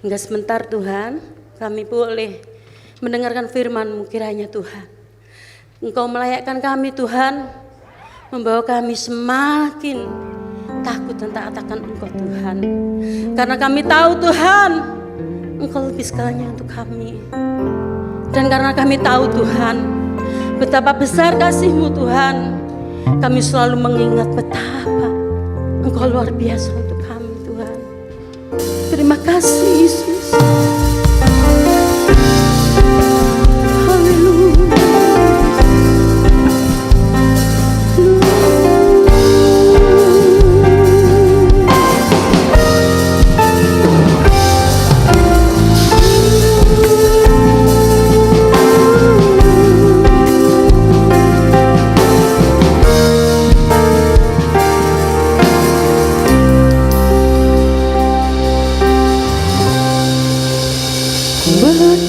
Hingga sebentar Tuhan, kami boleh mendengarkan firman-Mu kiranya Tuhan. Engkau melayakkan kami Tuhan, membawa kami semakin takut dan taat akan Engkau Tuhan. Karena kami tahu Tuhan, Engkau lebih segalanya untuk kami. Dan karena kami tahu Tuhan, betapa besar kasih-Mu Tuhan, kami selalu mengingat betapa Engkau luar biasa untuk kami Tuhan. Terima kasih Yesus.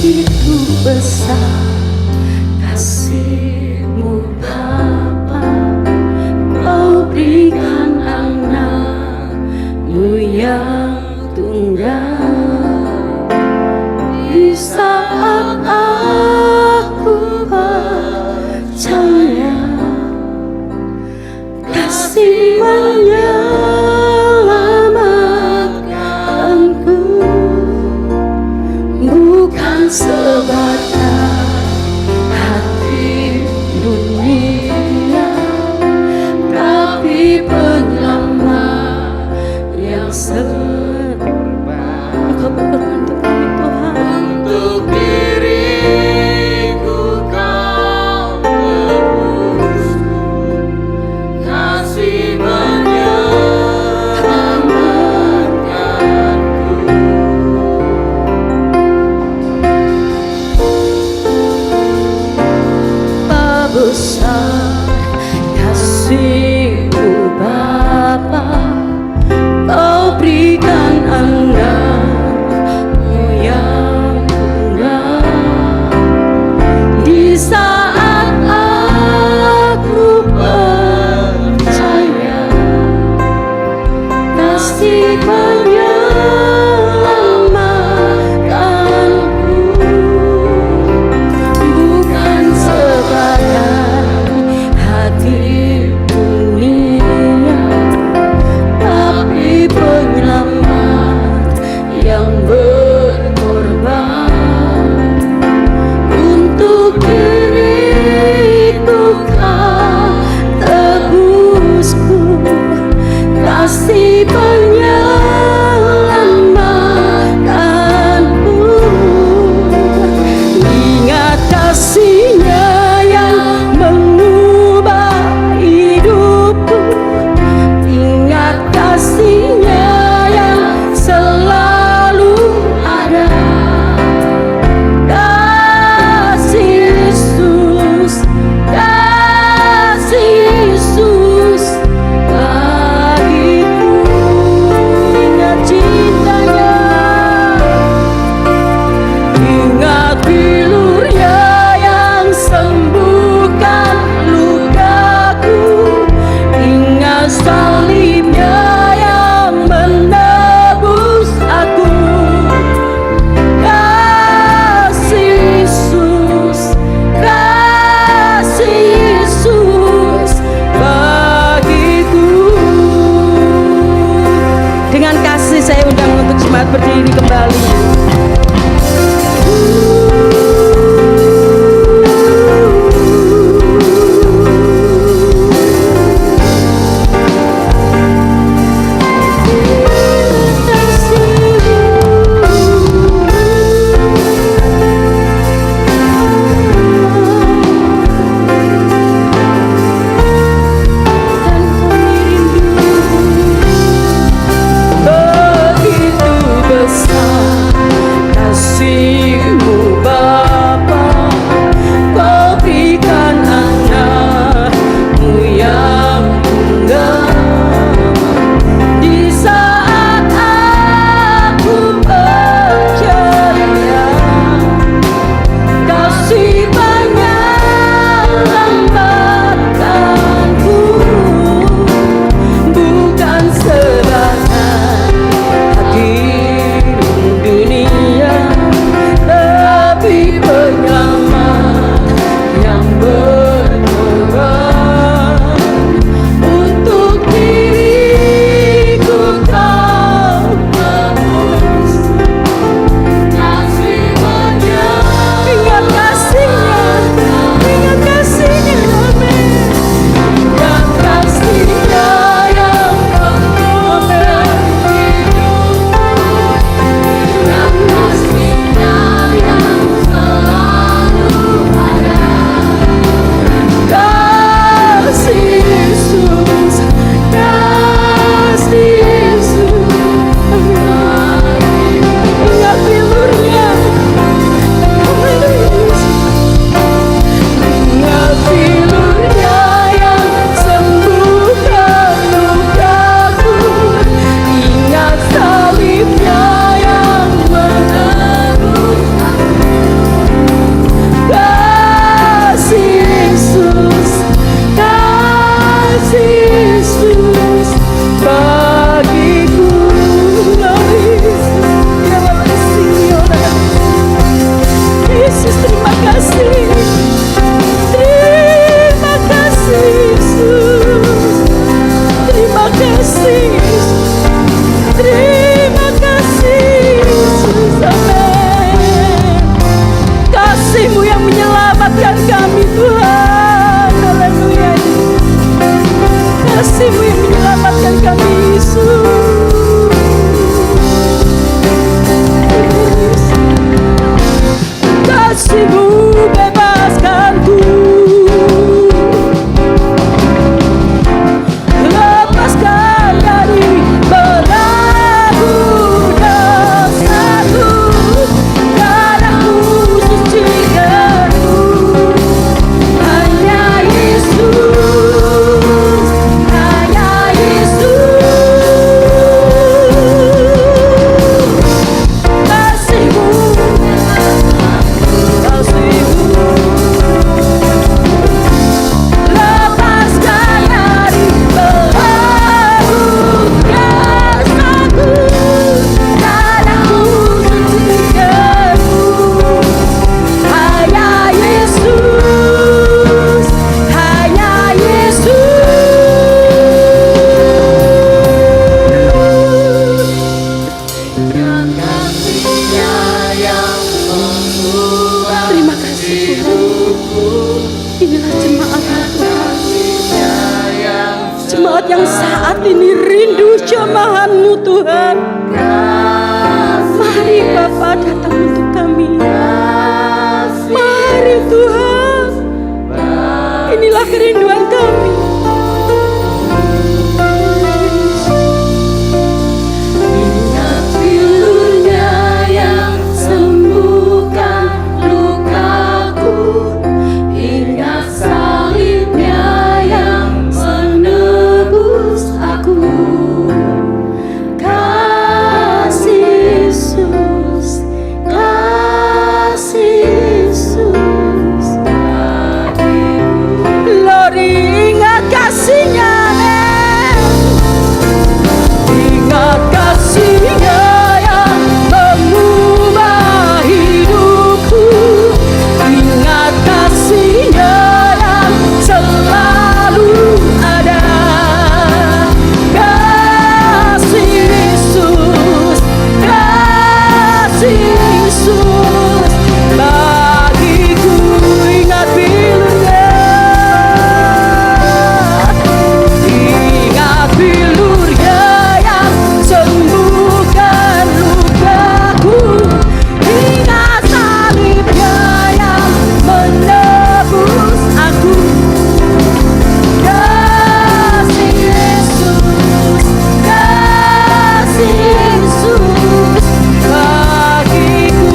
Begitu besar kasih-Mu Bapa, Kau berikan anak-Mu yang tunggal. Di saat aku percaya kasih menyelamatkanku, bukan sebatas hati dunia, tapi penyelamat yang serba jemaat yang saat ini rindu jamahan-Mu Tuhan. Mari Bapa datang untuk kami. Mari Tuhan, inilah kerinduan kami. Ingat pilurnya yang sembuhkan lukaku, ingat salibnya yang menebus aku. Kasih Yesus, kasih Yesus bagiku. Lord, ingat kasih-Nya, ingat kasih-Nya yang mengubah hidupku, ingat kasih-Nya yang selalu ada. Kasih Yesus, kasih Yesus bagiku, ingat bilurnya, ingat bilurnya yang sembuhkan lukaku, ingat salibnya yang menebus aku. Kasih Yesus, kasih Yesus bagiku.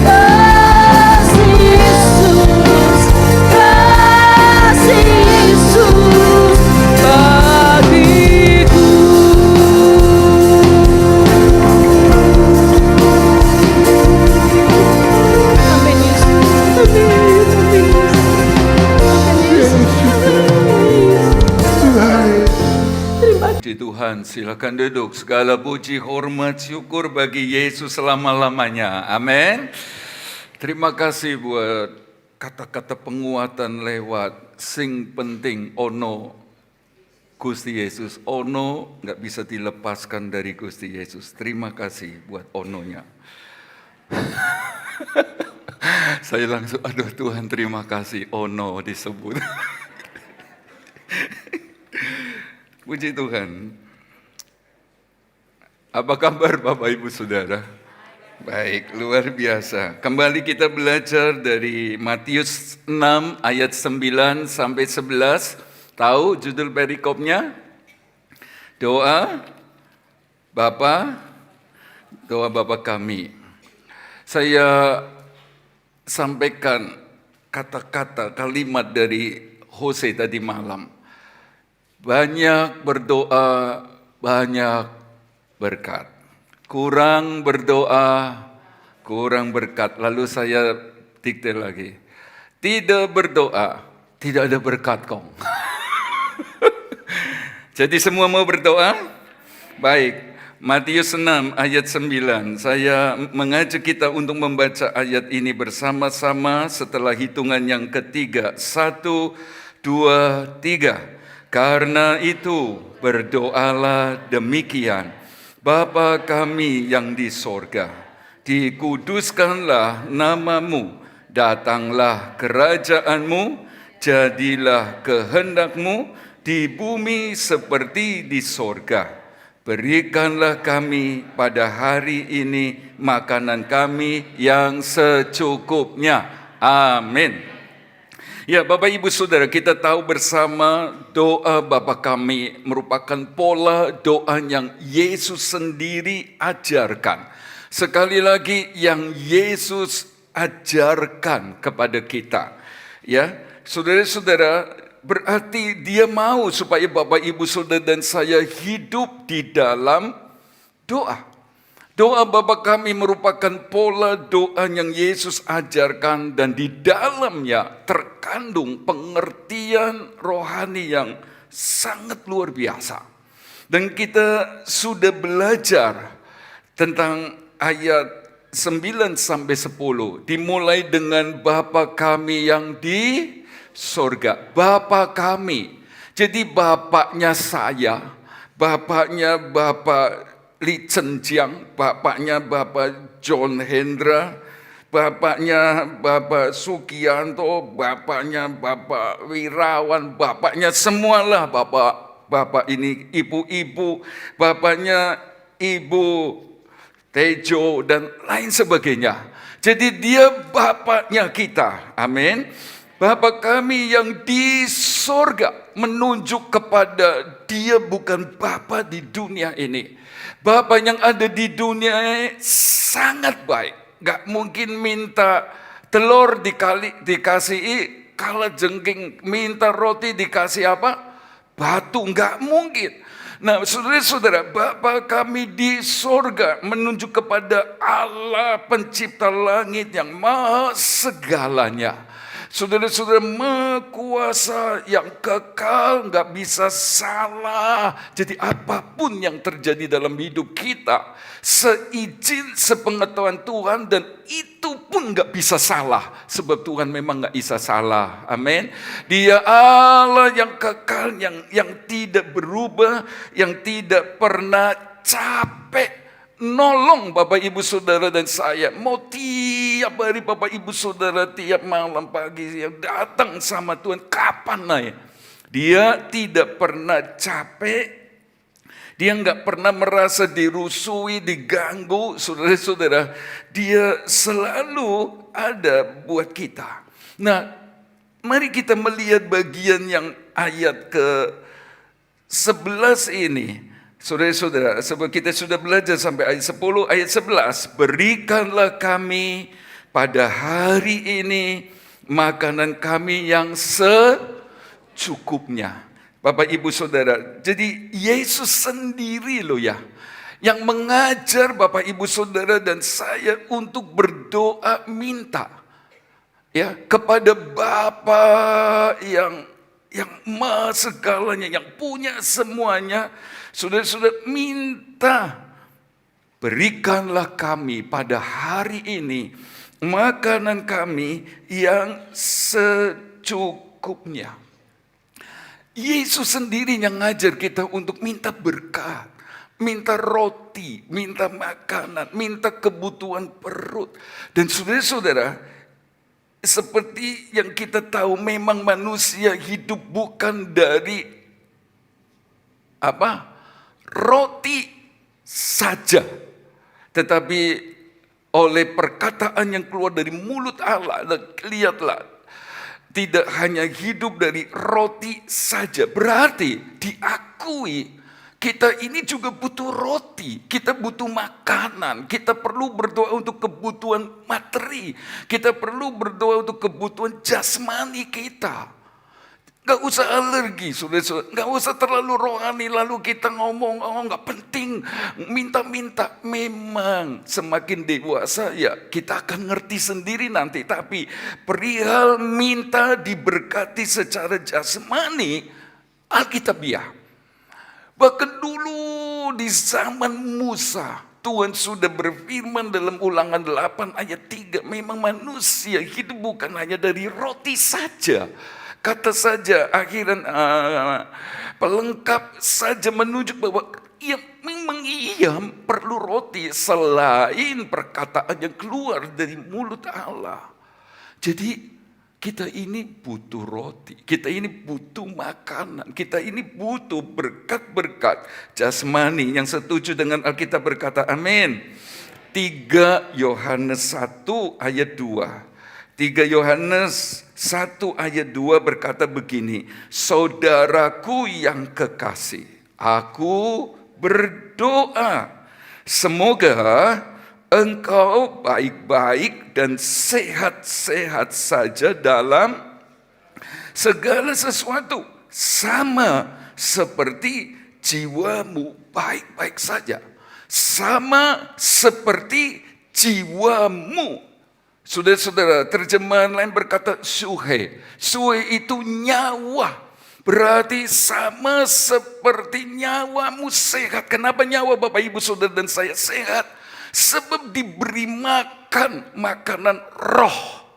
Kasih Yesus, kasih Yesus bagiku. Amin Yesus, amin, amin Yesus, amin Yesus. Terima Puji Tuhan, silakan duduk. Segala puji, hormat, syukur bagi Yesus selama-lamanya. Amin. Terima kasih buat kata-kata penguatan lewat sing penting ono Gusti Yesus. Ono nggak bisa dilepaskan dari Gusti Yesus. Terima kasih buat ononya. Saya langsung, aduh Tuhan terima kasih ono disebut. Puji Tuhan. Apa kabar Bapak Ibu Saudara? Baik, luar biasa. Kembali kita belajar dari Matius 6 ayat 9 sampai 11. Tahu judul perikopnya? Doa Bapa kami. Saya sampaikan kata-kata kalimat dari Hose tadi malam. Banyak berdoa, banyak berkat. Kurang berdoa, kurang berkat. Lalu saya dikte lagi. Tidak berdoa, tidak ada berkat kong. Jadi semua mau berdoa? Baik. Matius 6 ayat 9. Saya mengajak kita untuk membaca ayat ini bersama-sama setelah hitungan yang ketiga. 1, 2, 3. Karena itu berdoalah demikian. Bapa kami yang di sorga, dikuduskanlah namamu, datanglah kerajaanmu, jadilah kehendakmu di bumi seperti di sorga. Berikanlah kami pada hari ini makanan kami yang secukupnya. Amin. Ya Bapak Ibu Saudara, kita tahu bersama doa Bapa kami merupakan pola doa yang Yesus sendiri ajarkan. Sekali lagi yang Yesus ajarkan kepada kita. Ya, saudara-saudara, berarti dia mau supaya Bapak Ibu Saudara dan saya hidup di dalam doa. Doa Bapa kami merupakan pola doa yang Yesus ajarkan dan di dalamnya terkandung pengertian rohani yang sangat luar biasa. Dan kita sudah belajar tentang ayat 9 sampai 10 dimulai dengan Bapa kami yang di sorga. Bapa kami. Jadi bapaknya saya, bapaknya Bapak Li Chen Jiang, bapaknya Bapak John Hendra, bapaknya Bapak Sugianto, bapaknya Bapak Wirawan, bapaknya semualah bapak ini, ibu-ibu, bapaknya Ibu Tejo dan lain sebagainya. Jadi dia bapaknya kita, amin. Bapa kami yang di sorga, menunjuk kepada dia bukan Bapa di dunia ini. Bapa yang ada di dunia ini sangat baik. Gak mungkin minta telur dikasih kala jengking, minta roti dikasih apa? Batu, gak mungkin. Nah, saudara-saudara, Bapa kami di sorga menunjuk kepada Allah pencipta langit yang maha segalanya. Saudara-saudara, kuasa yang kekal, gak bisa salah. Jadi apapun yang terjadi dalam hidup kita, seizin sepengetahuan Tuhan, dan itu pun gak bisa salah. Sebab Tuhan memang gak bisa salah. Amin. Dia Allah yang kekal, yang tidak berubah, yang tidak pernah capek nolong Bapak Ibu Saudara dan saya. Mau tiap hari Bapak Ibu Saudara, tiap malam pagi yang datang sama Tuhan, kapan naik? Dia tidak pernah capek. Dia nggak pernah merasa dirusui, diganggu. Saudara-saudara, dia selalu ada buat kita. Nah, mari kita melihat bagian yang ayat ke-11 ini. Saudara-saudara, sebab kita sudah belajar sampai ayat 10, ayat 11. Berikanlah kami pada hari ini makanan kami yang secukupnya. Bapak Ibu Saudara, jadi Yesus sendiri loh ya, yang mengajar Bapak Ibu Saudara dan saya untuk berdoa minta. Ya, kepada Bapa yang maha segalanya, yang punya semuanya. Saudara-saudara, minta, berikanlah kami pada hari ini makanan kami yang secukupnya. Yesus sendiri yang ngajar kita untuk minta berkat, minta roti, minta makanan, minta kebutuhan perut. Dan saudara-saudara, seperti yang kita tahu, memang manusia hidup bukan dari roti saja, tetapi oleh perkataan yang keluar dari mulut Allah. Lihatlah, tidak hanya hidup dari roti saja, berarti diakui kita ini juga butuh roti, kita butuh makanan, kita perlu berdoa untuk kebutuhan materi, kita perlu berdoa untuk kebutuhan jasmani kita. Gak usah alergi, saudara-saudara. Gak usah terlalu rohani, lalu kita ngomong, gak penting, minta-minta. Memang semakin dewasa ya kita akan ngerti sendiri nanti. Tapi perihal minta diberkati secara jasmani, Alkitabiah. Bahkan dulu di zaman Musa, Tuhan sudah berfirman dalam Ulangan 8 ayat 3. Memang manusia hidup bukan hanya dari roti saja. Kata saja akhiran pelengkap saja menunjuk bahwa memang ia perlu roti selain perkataan yang keluar dari mulut Allah. Jadi kita ini butuh roti, kita ini butuh makanan, kita ini butuh berkat-berkat jasmani. Yang setuju dengan Alkitab berkata amin. 3 Yohanes 1 ayat 2. 3 Yohanes 1 ayat 2 berkata begini, saudaraku yang kekasih, aku berdoa semoga engkau baik-baik dan sehat-sehat saja dalam segala sesuatu, sama seperti jiwamu baik-baik saja. Sama seperti jiwamu. Saudara-saudara, terjemahan lain berkata suhe. Suhe itu nyawa. Berarti sama seperti nyawamu sehat. Kenapa nyawa Bapak Ibu Saudara dan saya sehat? Sebab diberi makan makanan roh.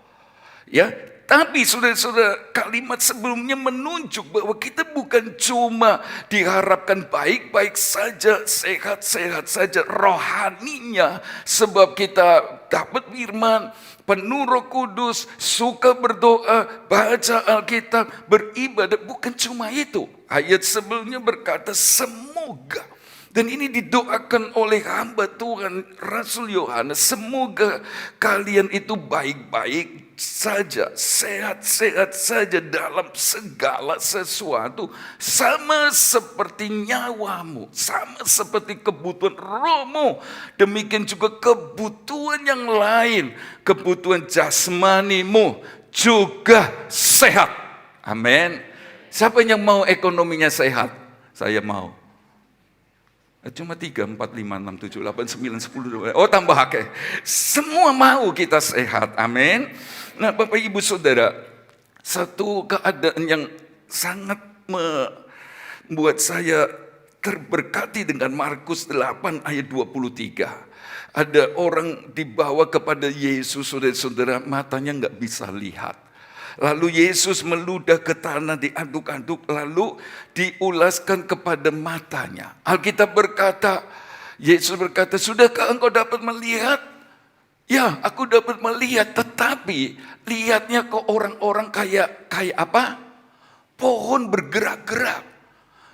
Ya, Tapi saudara-saudara, kalimat sebelumnya menunjuk bahwa kita bukan cuma diharapkan baik-baik saja, sehat-sehat saja rohaninya, sebab kita dapat firman, penuh Roh Kudus, suka berdoa, baca Alkitab, beribadah. Bukan cuma itu. Ayat sebelumnya berkata semoga. Dan ini didoakan oleh hamba Tuhan Rasul Yohanes, semoga kalian itu baik-baik saja, sehat-sehat saja dalam segala sesuatu, sama seperti nyawamu, sama seperti kebutuhan rohmu, demikian juga kebutuhan yang lain, kebutuhan jasmanimu juga sehat. Amin. Siapa yang mau ekonominya sehat? Saya mau. Cuma 3, 4, 5, 6, 7, 8, 9, 10. Oh tambah oke. Semua mau kita sehat. Amin. Nah Bapak Ibu Saudara, satu keadaan yang sangat membuat saya terberkati dengan Markus 8 ayat 23. Ada orang dibawa kepada Yesus, saudara-saudara, matanya nggak bisa lihat. Lalu Yesus meludah ke tanah, diaduk-aduk, lalu diulaskan kepada matanya. Alkitab berkata, Yesus berkata, sudahkah engkau dapat melihat? Ya, aku dapat melihat, tetapi lihatnya ke orang-orang kayak apa? Pohon bergerak-gerak.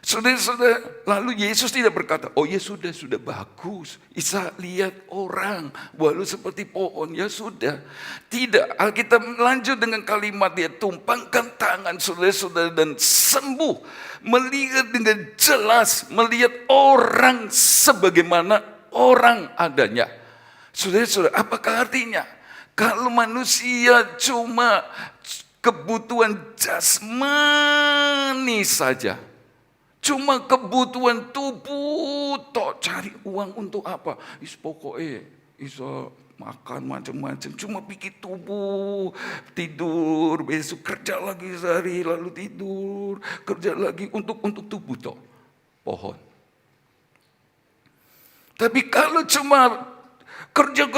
Saudara-saudara, lalu Yesus tidak berkata, oh ya sudah bagus, bisa lihat orang, walau seperti pohon, ya sudah. Tidak, Alkitab lanjut dengan kalimat dia, tumpangkan tangan saudara-saudara dan sembuh. Melihat dengan jelas, melihat orang sebagaimana orang adanya. Saudara-saudara, apakah artinya? Kalau manusia cuma kebutuhan jasmani saja, cuma kebutuhan tubuh, tok cari uang untuk apa? Pokoknya bisa makan macam-macam, cuma bikin tubuh, tidur, besok kerja lagi sehari, lalu tidur, kerja lagi untuk tubuh tok, pohon. Tapi kalau cuma kerja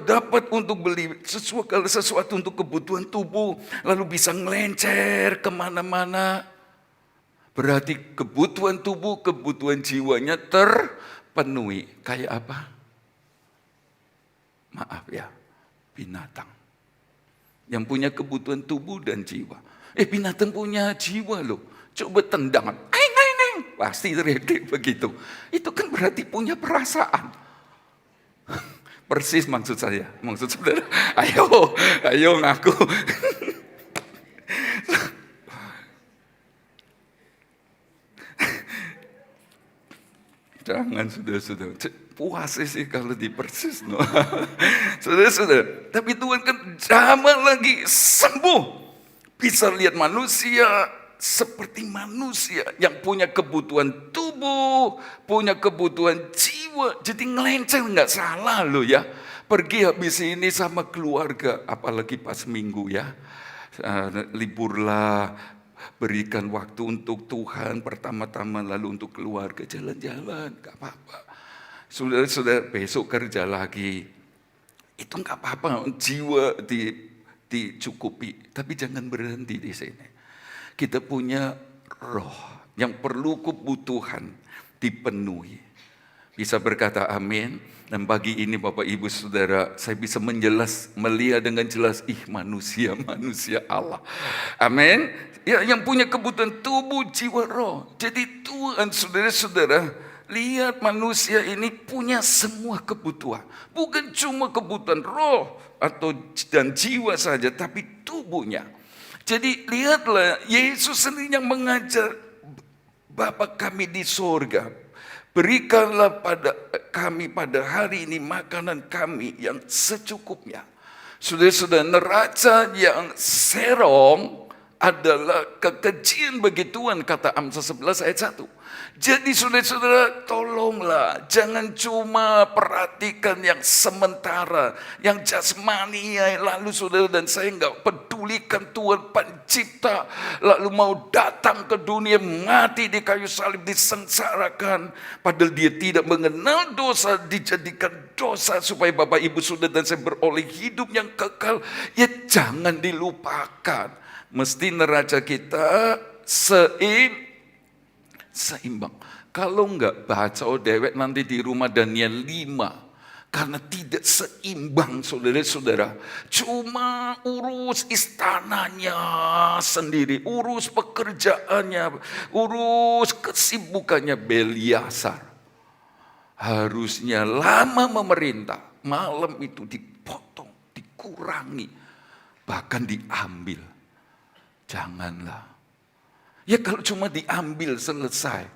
dapat untuk beli sesuatu untuk kebutuhan tubuh, lalu bisa ngelencer kemana-mana, berarti kebutuhan tubuh, kebutuhan jiwanya terpenuhi. Kayak apa? Maaf ya, binatang. Yang punya kebutuhan tubuh dan jiwa. Binatang punya jiwa loh. Coba tendang. Pasti teriak begitu. Itu kan berarti punya perasaan. Persis maksud saya. Maksud saudara, ayo ngaku. Jangan sudah puas sih kalau dipersis. No. Sudah. Tapi Tuhan kan zaman lagi sembuh. Bisa lihat manusia seperti manusia yang punya kebutuhan tubuh, punya kebutuhan jiwa. Jadi ngelenceng nggak salah loh ya. Pergi habis ini sama keluarga, apalagi pas minggu ya. Liburlah. Berikan waktu untuk Tuhan pertama-tama, lalu untuk keluarga jalan-jalan, gak apa-apa. Sudah besok kerja lagi, itu gak apa-apa, jiwa dicukupi. Tapi jangan berhenti di sini. Kita punya roh yang perlu kebutuhan dipenuhi. Bisa berkata amin. Dan pagi ini Bapak Ibu Saudara, saya bisa melihat dengan jelas, manusia Allah. Amin. Ya, yang punya kebutuhan tubuh, jiwa, roh. Jadi Tuhan, saudara-saudara, lihat manusia ini punya semua kebutuhan. Bukan cuma kebutuhan roh dan jiwa saja, tapi tubuhnya. Jadi lihatlah, Yesus sendiri yang mengajar, Bapa kami di sorga, berikanlah pada kami pada hari ini makanan kami yang secukupnya. Saudara-saudara, neraca yang serong adalah kekejian bagi Tuhan, kata Amsal 11 ayat 1. Jadi saudara-saudara, tolonglah jangan cuma perhatikan yang sementara, yang jasmani, lalu saudara dan saya nggak pedulikan Tuhan pencipta, lalu mau datang ke dunia, mati di kayu salib, disengsarakan, padahal dia tidak mengenal dosa, dijadikan dosa supaya Bapak Ibu saudara dan saya beroleh hidup yang kekal. Ya jangan dilupakan, mesti neraca kita seimbang. Kalau enggak, baca dewek nanti di rumah Daniel 5. Karena tidak seimbang saudara-saudara. Cuma urus istananya sendiri, urus pekerjaannya, urus kesibukannya. Beliasar harusnya lama memerintah, malam itu dipotong, dikurangi, bahkan diambil. Janganlah. Ya kalau cuma diambil selesai,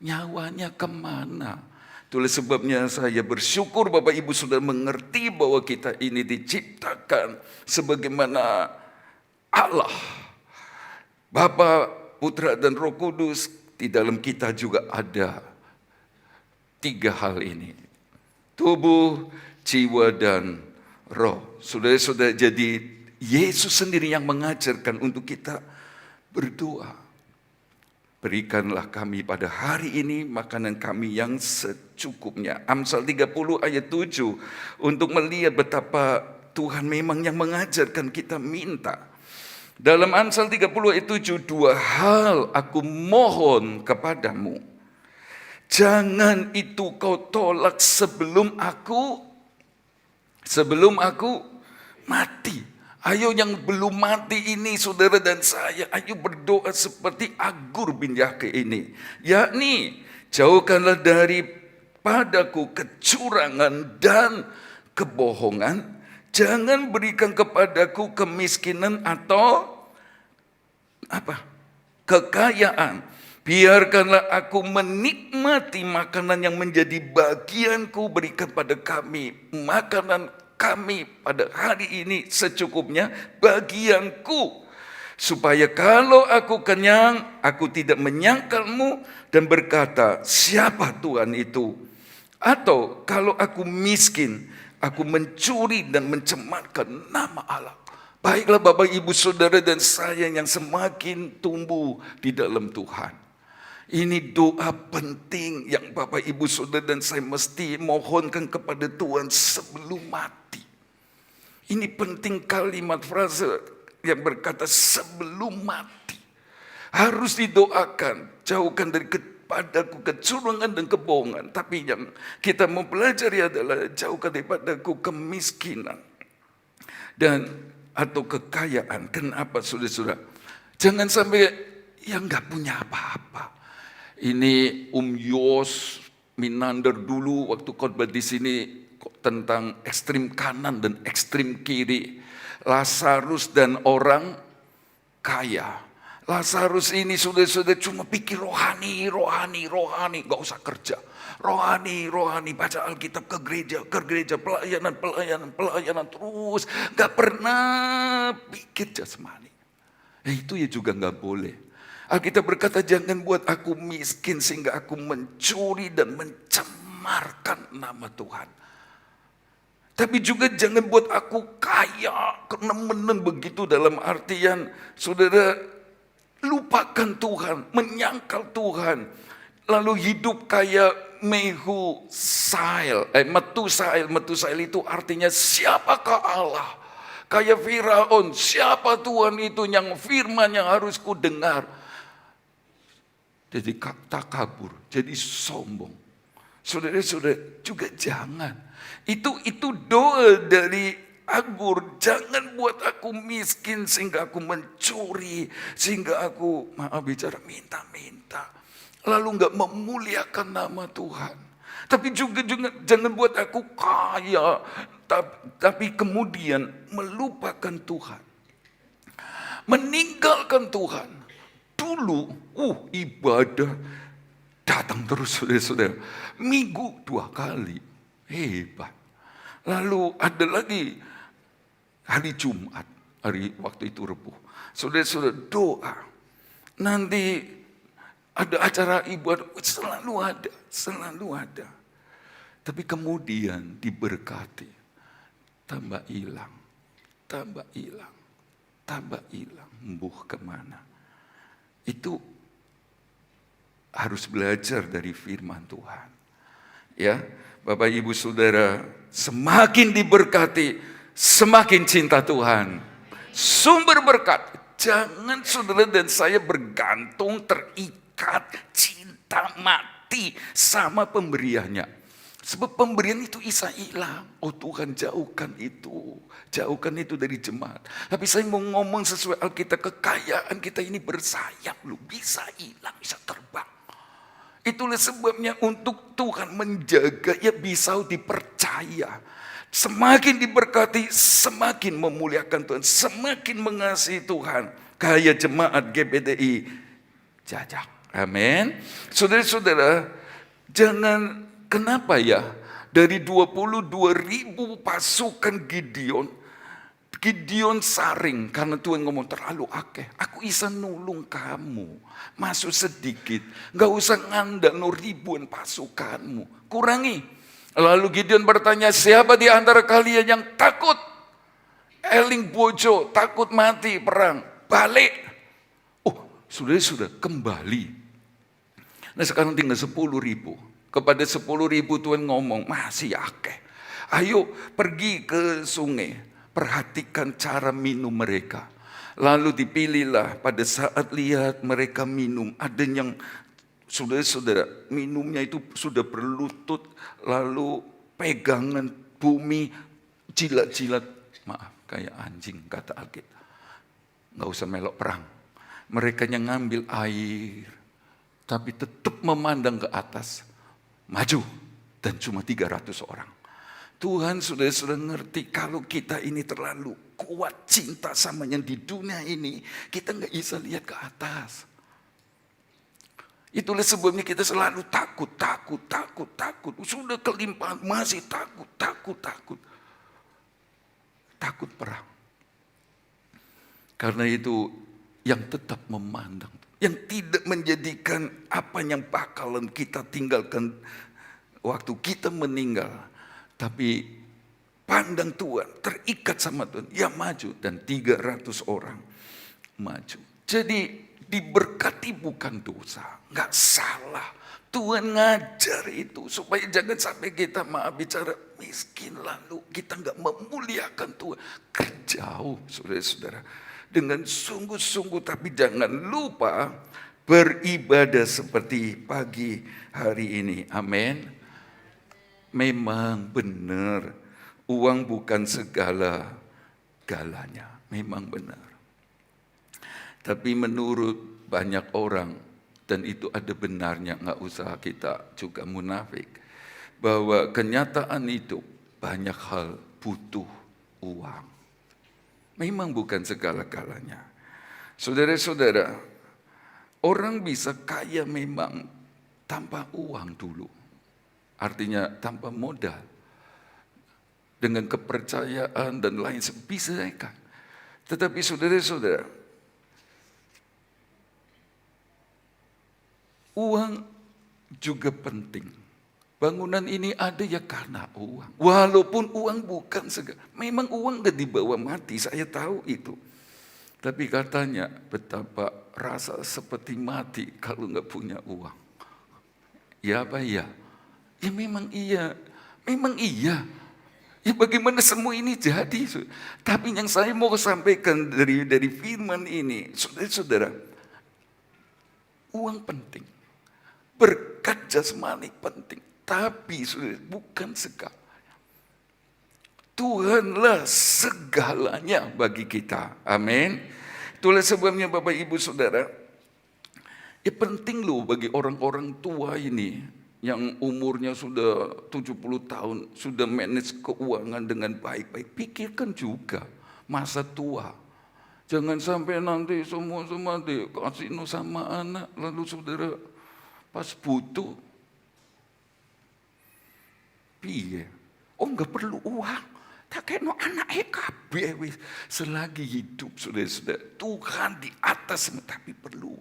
nyawanya kemana? Itulah sebabnya saya bersyukur Bapak Ibu sudah mengerti bahwa kita ini diciptakan sebagaimana Allah, Bapa, Putra dan Roh Kudus. Di dalam kita juga ada 3 hal ini: tubuh, jiwa, dan roh. Saudara-saudara, jadi Yesus sendiri yang mengajarkan untuk kita berdoa. Berikanlah kami pada hari ini makanan kami yang secukupnya. Amsal 30 ayat 7, untuk melihat betapa Tuhan memang yang mengajarkan kita minta. Dalam Amsal 30 ayat 7, 2 hal aku mohon kepadamu. Jangan itu kau tolak sebelum aku mati. Ayo yang belum mati ini saudara dan saya, ayo berdoa seperti Agur bin Yake ini. Yakni, jauhkanlah daripadaku kecurangan dan kebohongan. Jangan berikan kepadaku kemiskinan atau kekayaan. Biarkanlah aku menikmati makanan yang menjadi bagianku. Berikan pada kami makanan kami pada hari ini secukupnya, bagianku. Supaya kalau aku kenyang, aku tidak menyangkalmu dan berkata, siapa Tuhan itu? Atau kalau aku miskin, aku mencuri dan mencemarkan nama Allah. Baiklah Bapak Ibu Saudara dan saya yang semakin tumbuh di dalam Tuhan. Ini doa penting yang Bapak Ibu Saudara dan saya mesti mohonkan kepada Tuhan sebelum mati. Ini penting kalimat frase yang berkata sebelum mati. Harus didoakan, jauhkan dari kepadaku kecurangan dan kebohongan. Tapi yang kita mau pelajari adalah jauhkan daripadaku kemiskinan dan atau kekayaan. Kenapa saudara-saudara? Jangan sampai yang gak punya apa-apa. Ini Yos Minander dulu waktu khotbah di sini tentang ekstrim kanan dan ekstrim kiri. Lazarus dan orang kaya. Lazarus ini sudah cuma pikir rohani, gak usah kerja. Rohani, baca Alkitab, ke gereja, pelayanan terus. Gak pernah pikir jasmani. Itu ya juga gak boleh. Alkitab berkata jangan buat aku miskin sehingga aku mencuri dan mencemarkan nama Tuhan. Tapi juga jangan buat aku kaya, kenemenen begitu dalam artian saudara lupakan Tuhan, menyangkal Tuhan. Lalu hidup kayak Metusail itu artinya siapakah Allah? Kayak Firaun, siapa Tuhan itu yang firman yang harus ku dengar? Jadi takabur, jadi sombong. Saudara-saudara juga jangan. Itu doa dari Agur. Jangan buat aku miskin sehingga aku mencuri, sehingga aku bicara minta-minta. Lalu enggak memuliakan nama Tuhan. Tapi juga jangan buat aku kaya, tapi kemudian melupakan Tuhan. Meninggalkan Tuhan. Dulu ibadah datang terus saudara-saudara. Minggu 2 kali. Hebat. Lalu ada lagi hari Jumat. Waktu itu Rebu. Saudara-saudara, doa. Nanti ada acara ibadah, selalu ada. Tapi kemudian diberkati, tambah hilang, embuh kemana. Itu harus belajar dari firman Tuhan. Ya, Bapak Ibu Saudara, semakin diberkati, semakin cinta Tuhan. Sumber berkat. Jangan saudara dan saya bergantung, terikat, cinta mati sama pemberiannya. Sebab pemberian itu bisa hilang. Oh Tuhan, jauhkan itu dari jemaat. Tapi saya mau ngomong sesuai Alkitab, kekayaan kita ini bersayap loh, bisa hilang, bisa terbang. Itulah sebabnya untuk Tuhan menjaga, ya bisa dipercaya. Semakin diberkati, semakin memuliakan Tuhan, semakin mengasihi Tuhan. Kayak jemaat GBTI Jajak. Amin. Saudara-saudara, jangan, kenapa ya dari 22.000 pasukan Gideon saring karena Tuhan ngomong terlalu akeh. Aku bisa nulung kamu, masuk sedikit, gak usah ngandang ribuan pasukanmu, kurangi. Lalu Gideon bertanya, siapa di antara kalian yang takut? Eling bojo, takut mati perang, balik. Oh, sudah kembali. Nah sekarang tinggal 10.000. Kepada 10.000 Tuhan ngomong, masih akeh. Ayo pergi ke sungai, perhatikan cara minum mereka. Lalu dipilihlah pada saat lihat mereka minum, ada yang saudara-saudara, minumnya itu sudah berlutut, lalu pegangan bumi, jilat-jilat, maaf, kayak anjing kata Alkitab. Nggak usah melok perang. Mereka yang ngambil air, tapi tetap memandang ke atas, maju, dan cuma 300 orang. Tuhan sudah ngerti kalau kita ini terlalu kuat cinta sama yang di dunia ini, kita nggak bisa lihat ke atas. Itulah sebabnya kita selalu takut. Sudah kelimpahan, masih takut. Takut perang. Karena itu yang tetap memandang, yang tidak menjadikan apa yang bakalan kita tinggalkan waktu kita meninggal. Tapi pandang Tuhan, terikat sama Tuhan, ya maju. Dan 300 orang maju. Jadi diberkati bukan dosa, nggak salah. Tuhan ngajar itu supaya jangan sampai kita bicara miskin lalu kita nggak memuliakan Tuhan. Kerjauh saudara-saudara dengan sungguh-sungguh, tapi jangan lupa beribadah seperti pagi hari ini. Amin. Memang benar uang bukan segala-galanya, memang benar. Tapi menurut banyak orang, dan itu ada benarnya, nggak usah kita juga munafik, bahwa kenyataan itu banyak hal butuh uang. Memang bukan segala-galanya. Saudara-saudara, orang bisa kaya memang tanpa uang dulu. Artinya tanpa modal. Dengan kepercayaan dan lain sebagainya. Tetapi saudara-saudara, uang juga penting. Bangunan ini ada ya karena uang. Walaupun uang bukan segala. Memang uang gak dibawa mati, saya tahu itu. Tapi katanya betapa rasa seperti mati kalau gak punya uang. Ya apa ya? Ya memang iya. Memang iya. Ya bagaimana semua ini jadi? Tapi yang saya mau sampaikan dari firman ini, saudara-saudara, uang penting. Berkat jasmani penting. Tapi bukan segalanya. Tuhanlah segalanya bagi kita. Amin. Itulah sebabnya Bapak Ibu Saudara, ya penting loh bagi orang-orang tua ini yang umurnya sudah 70 tahun, sudah manage keuangan dengan baik-baik. Pikirkan juga masa tua. Jangan sampai nanti semua di kasino sama anak, lalu saudara pas butuh, piye? Oh nggak perlu uang, Tak kena anak kabeh wis selagi hidup saudara-saudara. Tuhan di atas semua tapi perlu.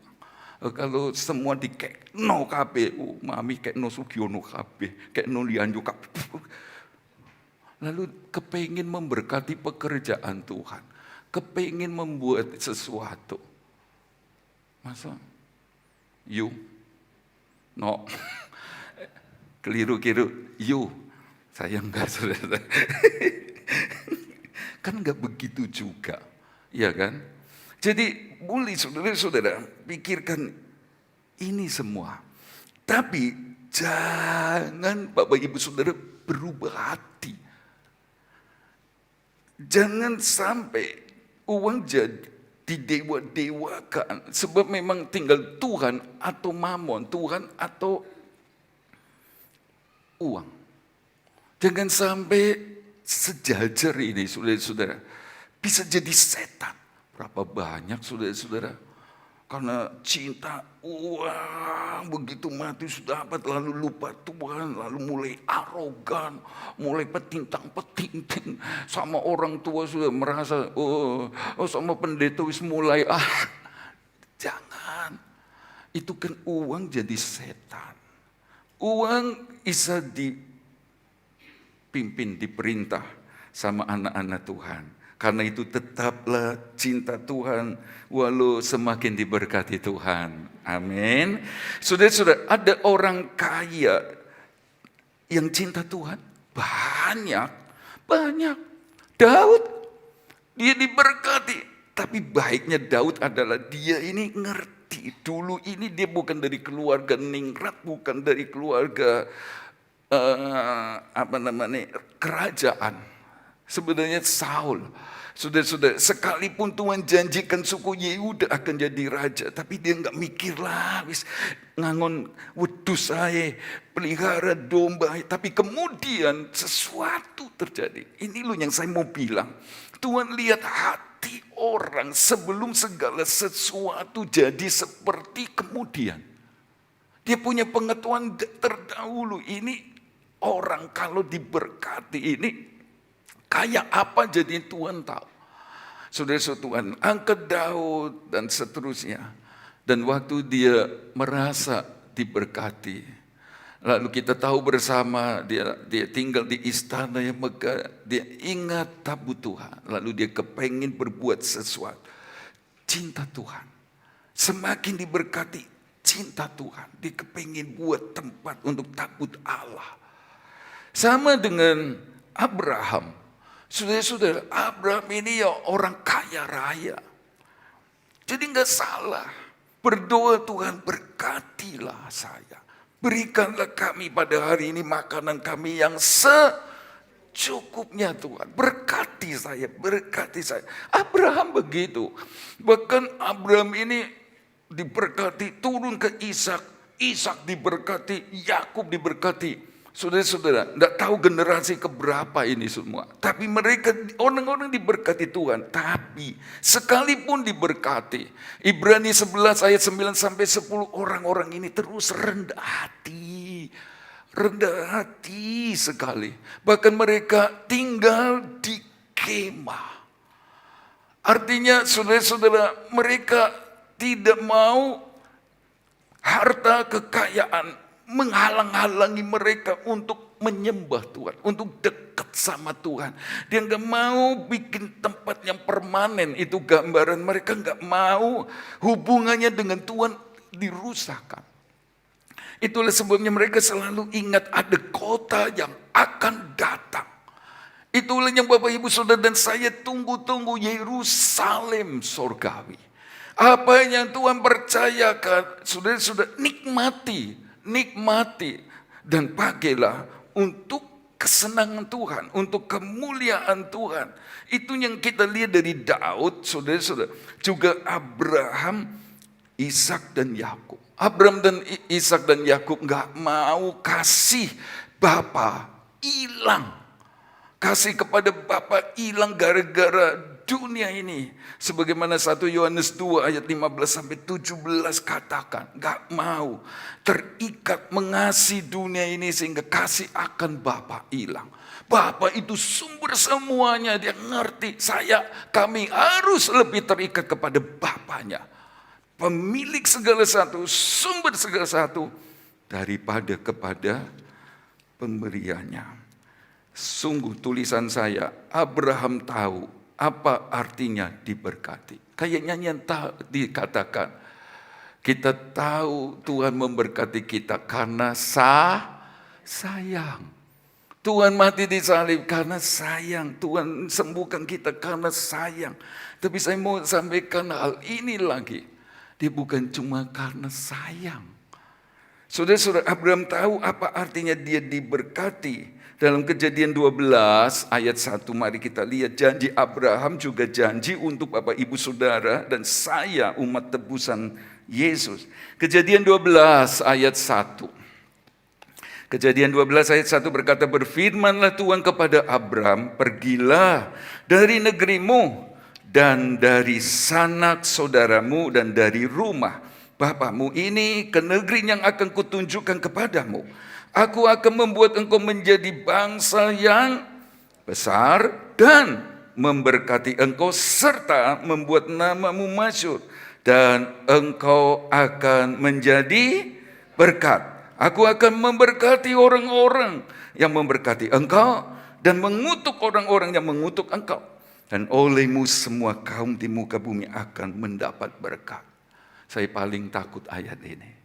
Kalau semua dikekno kabeh, mami kekno Sugiono kabeh, kekno Lianjo kabeh. Lalu kepengin memberkati pekerjaan Tuhan, kepengin membuat sesuatu. Masa? No. Keliru-keliru. Saya enggak, saudara. Kan enggak begitu juga, ya kan? Jadi boleh saudara-saudara pikirkan ini semua. Tapi jangan Bapak Ibu Saudara berubah hati. Jangan sampai uang jadi didewa-dewakan. Sebab memang tinggal Tuhan atau mamon, Tuhan atau uang. Jangan sampai sejajar ini saudara-saudara bisa jadi setan. Berapa banyak saudara-saudara karena cinta uang begitu mati sudah dapat lalu lupa Tuhan, lalu mulai arogan, mulai petintang-petinting sama orang tua sudah merasa sama pendeta wis mulai jangan. Itu kan uang jadi setan. Uang bisa dipimpin, diperintah sama anak-anak Tuhan. Karena itu tetaplah cinta Tuhan walau semakin diberkati Tuhan. Amin. Saudara-saudara, ada orang kaya yang cinta Tuhan? Banyak. Daud, dia diberkati. Tapi baiknya Daud adalah dia ini ngerti. Dulu ini dia bukan dari keluarga ningrat, bukan dari keluarga kerajaan. Sebenarnya Saul, saudara-saudara, sekalipun Tuhan janjikan suku Yehuda akan jadi raja, tapi dia nggak mikir lah, wis ngangon wedus saya, pelihara domba, tapi kemudian sesuatu terjadi. Ini loh yang saya mau bilang, Tuhan lihat hati orang sebelum segala sesuatu jadi seperti kemudian. Dia punya pengetahuan terdahulu. Ini orang kalau diberkati ini kayak apa jadi Tuhan tahu. Saudara-saudara, Tuhan angkat Daud dan seterusnya. Dan waktu dia merasa diberkati, lalu kita tahu bersama dia tinggal di istana yang megah. Dia ingat tabut Tuhan. Lalu dia kepengin berbuat sesuatu. Cinta Tuhan. Semakin diberkati, cinta Tuhan. Dia kepengin buat tempat untuk tabut Allah. Sama dengan Abraham. Saudara-saudara, Abraham ini ya orang kaya raya. Jadi enggak salah. Berdoa, Tuhan berkatilah saya. Berikanlah kami pada hari ini makanan kami yang secukupnya Tuhan. Berkati saya, berkati saya. Abraham begitu. Bahkan Abraham ini diberkati, turun ke Ishak. Ishak diberkati, Yakub diberkati. Saudara-saudara, tidak tahu generasi keberapa ini semua. Tapi mereka, orang-orang diberkati Tuhan. Tapi sekalipun diberkati, Ibrani 11 ayat 9 sampai 10, orang-orang ini terus rendah hati. Rendah hati sekali. Bahkan mereka tinggal di kemah. Artinya saudara-saudara, mereka tidak mau harta kekayaan menghalang-halangi mereka untuk menyembah Tuhan, untuk dekat sama Tuhan. Dia nggak mau bikin tempat yang permanen, itu gambaran mereka nggak mau hubungannya dengan Tuhan dirusakkan. Itulah sebabnya mereka selalu ingat ada kota yang akan datang. Itulah yang Bapak Ibu Saudara dan saya tunggu-tunggu, Yerusalem surgawi. Apa yang Tuhan percayakan, saudara-saudara, nikmati dan pakailah untuk kesenangan Tuhan, untuk kemuliaan Tuhan. Itu yang kita lihat dari Daud, saudara-saudara. Juga Abraham, Ishak dan Yakub. Abraham dan Ishak dan Yakub nggak mau kasih Bapa hilang. Kasih kepada Bapa hilang gara-gara dunia ini. Sebagaimana 1 Yohanes 2 ayat 15-17 katakan, gak mau terikat mengasihi dunia ini sehingga kasih akan Bapa hilang. Bapa itu sumber semuanya, dia ngerti kami harus lebih terikat kepada Bapanya. Pemilik segala sesuatu, sumber segala sesuatu, daripada kepada pemberiannya. Sungguh tulisan saya, Abraham tahu apa artinya diberkati. Kayak nyanyian dikatakan, kita tahu Tuhan memberkati kita karena sayang. Tuhan mati di salib karena sayang. Tuhan sembuhkan kita karena sayang. Tapi saya mau sampaikan hal ini lagi. Dia bukan cuma karena sayang. Saudara-saudara, Abraham tahu apa artinya dia diberkati. Dalam Kejadian 12 ayat 1, mari kita lihat janji Abraham juga janji untuk Bapak Ibu Saudara dan saya umat tebusan Yesus. Kejadian 12 ayat 1. Kejadian 12 ayat 1 berkata, berfirmanlah Tuhan kepada Abram, pergilah dari negerimu dan dari sanak saudaramu dan dari rumah bapamu ini ke negeri yang akan kutunjukkan kepadamu. Aku akan membuat engkau menjadi bangsa yang besar dan memberkati engkau serta membuat namamu masyhur dan engkau akan menjadi berkat. Aku akan memberkati orang-orang yang memberkati engkau dan mengutuk orang-orang yang mengutuk engkau. Dan olehmu semua kaum di muka bumi akan mendapat berkat. Saya paling takut ayat ini.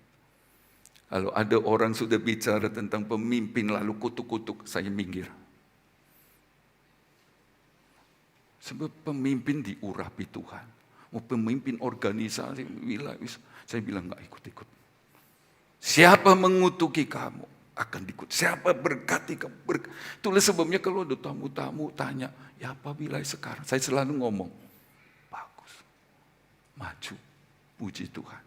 Kalau ada orang sudah bicara tentang pemimpin lalu kutuk-kutuk, saya minggir. Sebab pemimpin diurapi Tuhan. Mau pemimpin organisasi, saya bilang gak ikut-ikut. Siapa mengutuki kamu akan diikut. Siapa berkati kamu berkati. Itulah sebabnya kalau ada tamu-tamu tanya, ya apa wilayah sekarang? Saya selalu ngomong, bagus, maju, puji Tuhan.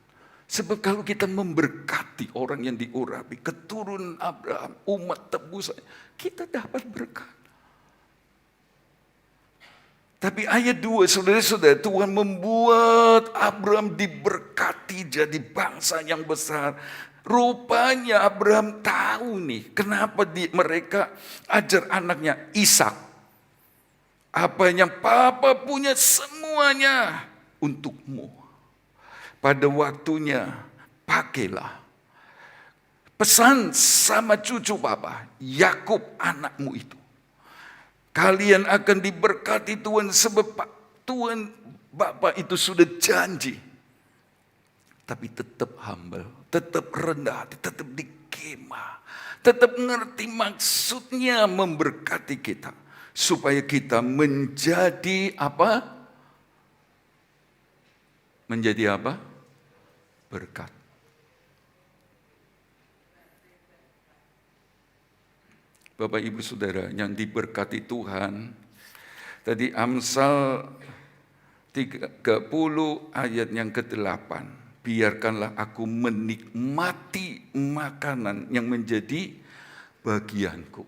Sebab kalau kita memberkati orang yang diurapi, keturunan Abraham, umat tebusan, kita dapat berkat. Tapi ayat 2, saudara-saudara, Tuhan membuat Abraham diberkati jadi bangsa yang besar. Rupanya Abraham tahu nih, kenapa mereka ajar anaknya Ishak. Apa yang papa punya semuanya untukmu. Pada waktunya pakailah. Pesan sama cucu papa, Yakub anakmu itu. Kalian akan diberkati Tuhan sebab Tuhan Bapa itu sudah janji. Tapi tetap humble, tetap rendah hati, tetap dikemah. Tetap ngerti maksudnya memberkati kita. Supaya kita menjadi apa? Menjadi apa? Berkat. Bapak Ibu Saudara yang diberkati Tuhan. Tadi Amsal 30 ayat yang ke-8. Biarkanlah aku menikmati makanan yang menjadi bagianku.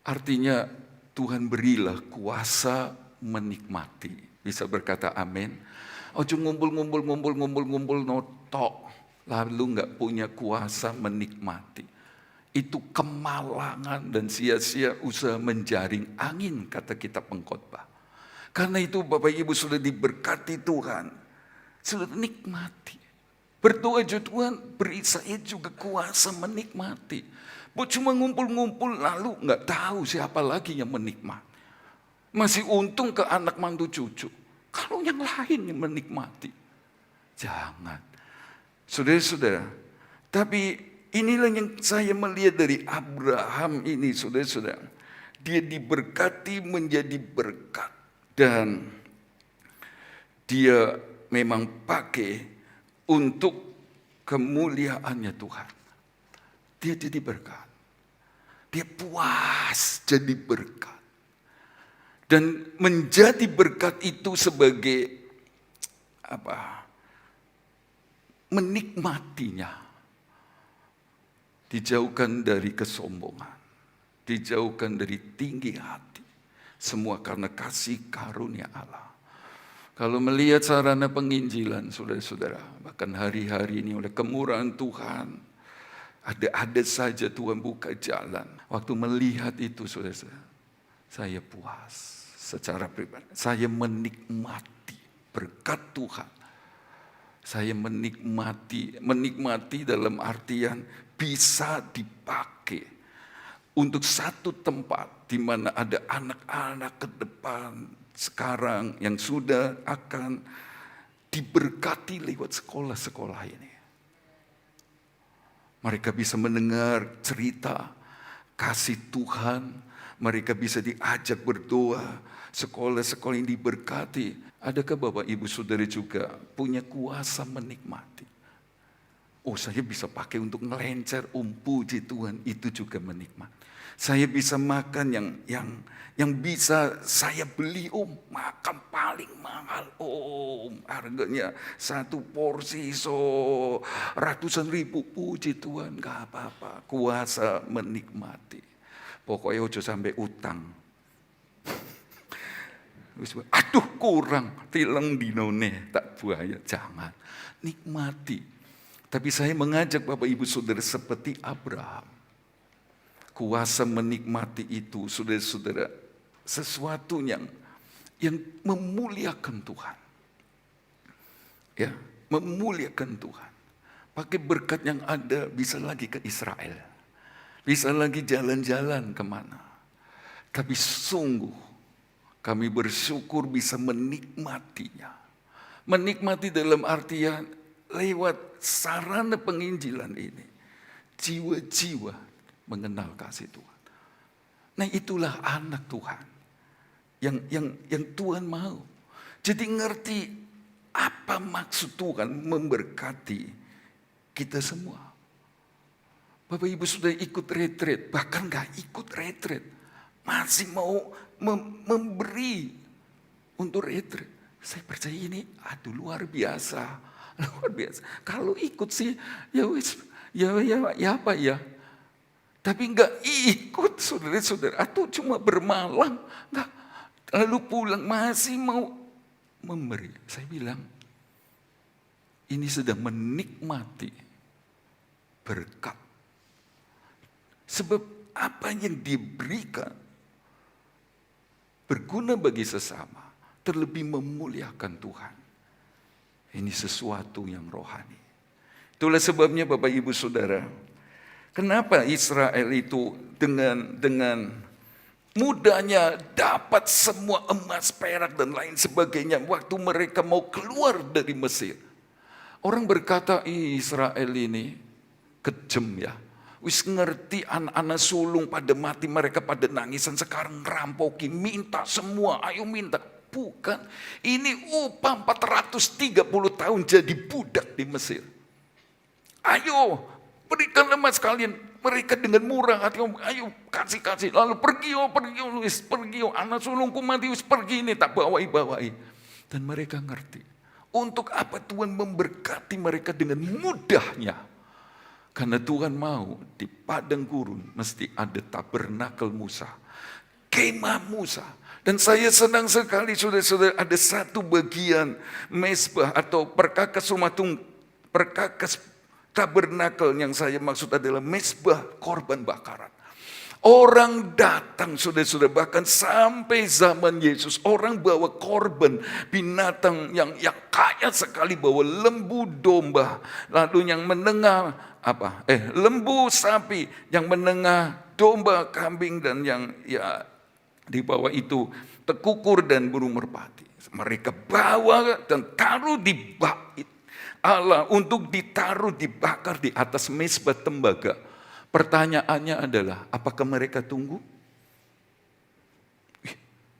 Artinya Tuhan berilah kuasa menikmati. Bisa berkata amin. Ojo ngumpul notok. Lalu nggak punya kuasa menikmati. Itu kemalangan dan sia-sia usaha menjaring angin, kata kitab pengkhotbah. Karena itu Bapak Ibu sudah diberkati Tuhan. Sudah nikmati. Berdoa juga Tuhan beri saya juga kuasa menikmati. Bukan cuma ngumpul-ngumpul lalu nggak tahu siapa lagi yang menikmati. Masih untung ke anak mantu cucu. Kalau yang lain yang menikmati. Jangan. Saudara-saudara. Tapi inilah yang saya melihat dari Abraham ini, saudara-saudara. Dia diberkati menjadi berkat. Dan dia memang pakai untuk kemuliaannya Tuhan. Dia jadi berkat. Dia puas jadi berkat. Dan menjadi berkat itu sebagai apa? Menikmatinya. Dijauhkan dari kesombongan. Dijauhkan dari tinggi hati. Semua karena kasih karunia Allah. Kalau melihat sarana penginjilan, saudara-saudara, bahkan hari-hari ini oleh kemurahan Tuhan, ada saja Tuhan buka jalan. Waktu melihat itu, saudara-saudara, saya puas secara pribadi. Saya menikmati berkat Tuhan. Saya menikmati dalam artian bisa dipakai untuk satu tempat di mana ada anak-anak ke depan sekarang yang sudah akan diberkati lewat sekolah-sekolah ini. Mereka bisa mendengar cerita kasih Tuhan, mereka bisa diajak berdoa, sekolah-sekolah yang diberkati. Adakah Bapak Ibu Saudara juga punya kuasa menikmati? Oh, saya bisa pakai untuk ngelencer, puji Tuhan, itu juga menikmati. Saya bisa makan yang bisa saya beli, makan paling mahal, harganya satu porsi ratusan ribu, puji Tuhan, gak apa-apa, kuasa menikmati. Pokoknya ojo sampai utang. Aduh kurang, tilang dinone, tak buaya, jangan. Nikmati. Tapi saya mengajak Bapak Ibu Saudara seperti Abraham. Kuasa menikmati itu, saudara-saudara, sesuatu yang memuliakan Tuhan. Ya, memuliakan Tuhan. Pakai berkat yang ada bisa lagi ke Israel. Bisa lagi jalan-jalan kemana. Tapi sungguh kami bersyukur bisa menikmatinya. Menikmati dalam artian lewat sarana penginjilan ini. Jiwa-jiwa mengenal kasih Tuhan. Nah, itulah anak Tuhan yang Tuhan mau. Jadi ngerti apa maksud Tuhan memberkati kita semua. Bapak Ibu sudah ikut retret, bahkan gak ikut retret, masih mau memberi untuk retret. Saya percaya ini luar biasa, luar biasa. Kalau ikut sih ya apa ya. Tapi enggak ikut, saudara-saudara, atau cuma bermalam, enggak, lalu pulang masih mau memberi. Saya bilang, ini sedang menikmati berkat. Sebab apa yang diberikan berguna bagi sesama, terlebih memuliakan Tuhan. Ini sesuatu yang rohani. Itulah sebabnya Bapak Ibu Saudara, kenapa Israel itu dengan mudahnya dapat semua emas, perak, dan lain sebagainya waktu mereka mau keluar dari Mesir. Orang berkata, Israel ini kejam ya. Wis ngerti anak-anak sulung pada mati, mereka pada nangisan, sekarang rampoki, minta semua, ayo minta. Bukan, ini upah 430 tahun jadi budak di Mesir. Ayo, berikan emas kalian, mereka dengan murah hati, ayo kasih, lalu pergi, anak sulungku mati, pergi ini, tak bawai. Dan mereka ngerti, untuk apa Tuhan memberkati mereka dengan mudahnya. Karena Tuhan mau di padang gurun mesti ada tabernakel Musa, kemah Musa. Dan saya senang sekali saudara-saudara, ada satu bagian mesbah atau perkakas rumah perkakas tabernakel yang saya maksud adalah mesbah korban bakaran. Orang datang saudara-saudara, bahkan sampai zaman Yesus, orang bawa korban binatang yang kaya sekali, bawa lembu domba, lalu yang menengah lembu sapi, yang menengah domba kambing, dan yang di bawah itu tekukur dan burung merpati. Mereka bawa dan taruh di bait Allah untuk ditaruh dibakar di atas mezbah tembaga. Pertanyaannya adalah, apakah mereka tunggu?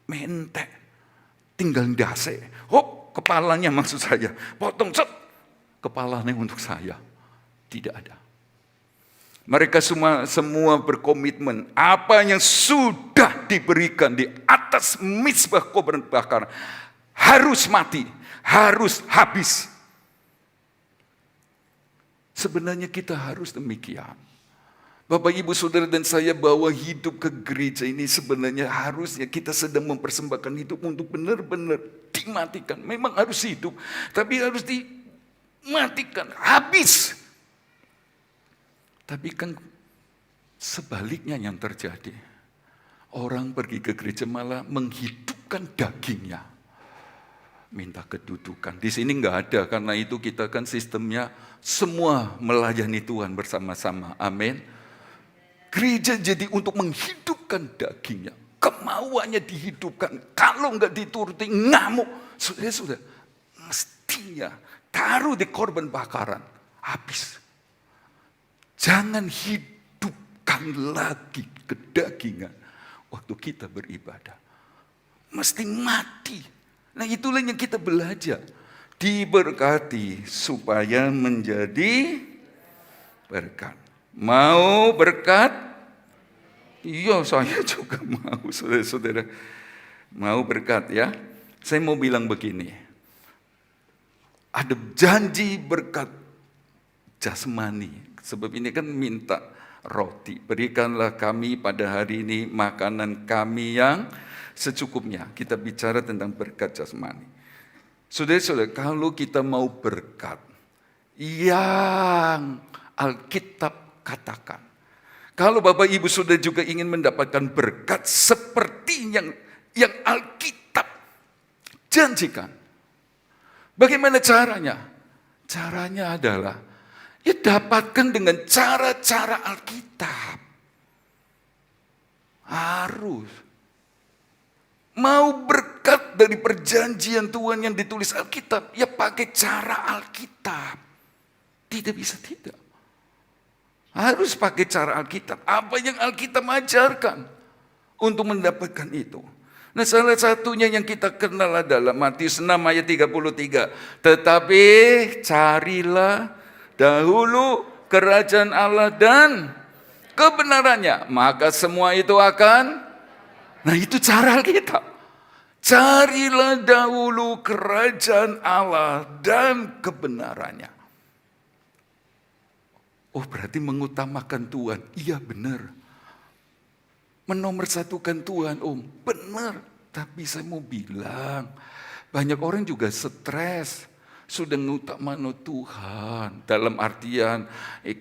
Mentek, tinggal dase. Kepalanya maksud saya, potong kepalanya untuk saya. Tidak ada. Mereka semua berkomitmen, apa yang sudah diberikan di atas mezbah korban bakar harus mati, harus habis. Sebenarnya kita harus demikian. Bapak, Ibu, Saudara, dan saya bawa hidup ke gereja ini sebenarnya harusnya kita sedang mempersembahkan hidup untuk benar-benar dimatikan. Memang harus hidup, tapi harus dimatikan, habis. Tapi kan sebaliknya yang terjadi. Orang pergi ke gereja malah menghidupkan dagingnya. Minta kedudukan. Di sini nggak ada, karena itu kita kan sistemnya semua melayani Tuhan bersama-sama. Amin. Gereja jadi untuk menghidupkan dagingnya. Kemauannya dihidupkan. Kalau nggak dituruti ngamuk. Sudah, mestinya taruh di korban bakaran. Habis. Jangan hidupkan lagi kedagingan waktu kita beribadah. Mesti mati. Nah, itulah yang kita belajar. Diberkati supaya menjadi berkat. Mau berkat? Iya, saya juga mau, saudara-saudara. Mau berkat ya. Saya mau bilang begini. Ada janji berkat jasmani. Sebab ini kan minta roti. Berikanlah kami pada hari ini makanan kami yang secukupnya. Kita bicara tentang berkat jasmani. Saudara-saudara, kalau kita mau berkat yang Alkitab katakan. Kalau Bapak Ibu Saudara juga ingin mendapatkan berkat seperti yang Alkitab janjikan. Bagaimana caranya? Caranya adalah ya dapatkan dengan cara-cara Alkitab. Harus. Mau berkat dari perjanjian Tuhan yang ditulis Alkitab, ya pakai cara Alkitab. Tidak bisa tidak. Harus pakai cara Alkitab. Apa yang Alkitab ajarkan untuk mendapatkan itu. Nah, salah satunya yang kita kenal adalah Matius 6 ayat 33. Tetapi carilah dahulu kerajaan Allah dan kebenarannya. Maka semua itu akan. Nah, itu cara Alkitab. Carilah dahulu kerajaan Allah dan kebenarannya. Oh, berarti mengutamakan Tuhan. Iya, benar. Menomorsatukan Tuhan, Om. Benar. Tapi saya mau bilang, banyak orang juga stres. Sudah ngutamakan Tuhan. Dalam artian,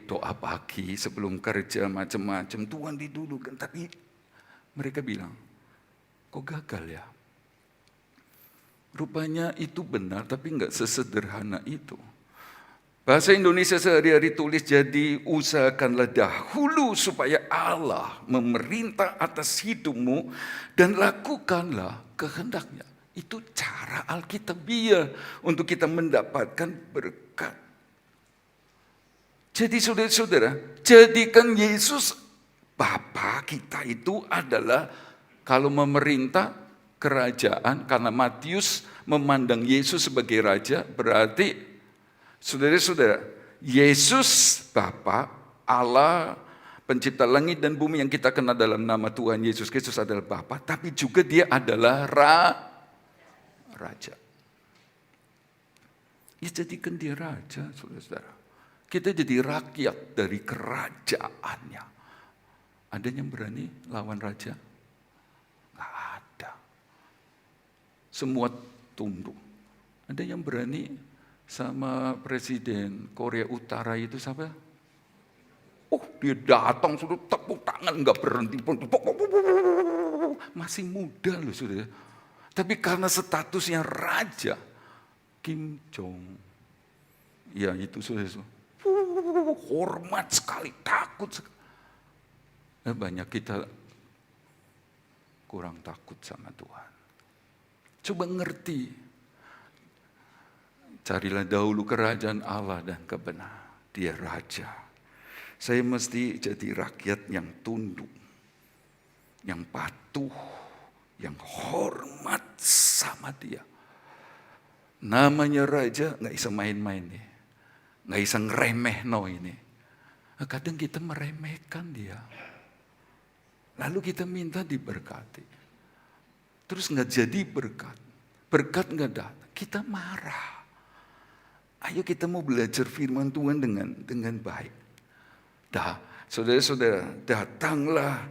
doa pagi sebelum kerja macam-macam. Tuhan didulukan. Tapi mereka bilang, kok gagal ya? Rupanya itu benar, tapi enggak sesederhana itu. Bahasa Indonesia sehari-hari tulis, jadi usahakanlah dahulu supaya Allah memerintah atas hidupmu dan lakukanlah kehendaknya. Itu cara Alkitabiah untuk kita mendapatkan berkat. Jadi saudara-saudara, jadikan Yesus Bapa kita itu adalah kalau memerintah kerajaan, karena Matius memandang Yesus sebagai raja, berarti saudara-saudara, Yesus Bapa, Allah, pencipta langit dan bumi yang kita kenal dalam nama Tuhan Yesus Kristus adalah Bapa, tapi juga dia adalah raja. Ya, jadikan dia raja, saudara-saudara. Kita jadi rakyat dari kerajaannya. Ada yang berani lawan raja? Nggak ada. Semua tunduk. Ada yang berani sama Presiden Korea Utara itu siapa? Oh, dia datang sudah tepuk tangan nggak berhenti. Masih muda loh sudah. Tapi karena statusnya raja, Kim Jong, ya itu sudah hormat sekali, takut sekali. Nah, banyak kita kurang takut sama Tuhan. Coba ngerti. Carilah dahulu kerajaan Allah dan kebenaran. Dia raja. Saya mesti jadi rakyat yang tunduk, yang patuh, yang hormat sama dia. Namanya raja nggak bisa main-main nih, nggak bisa ngeremeh ini. Kadang kita meremehkan dia, lalu kita minta diberkati, terus nggak jadi berkat nggak datang, kita marah. Ayo kita mau belajar firman Tuhan dengan baik. Dah, Saudara-saudara, datanglah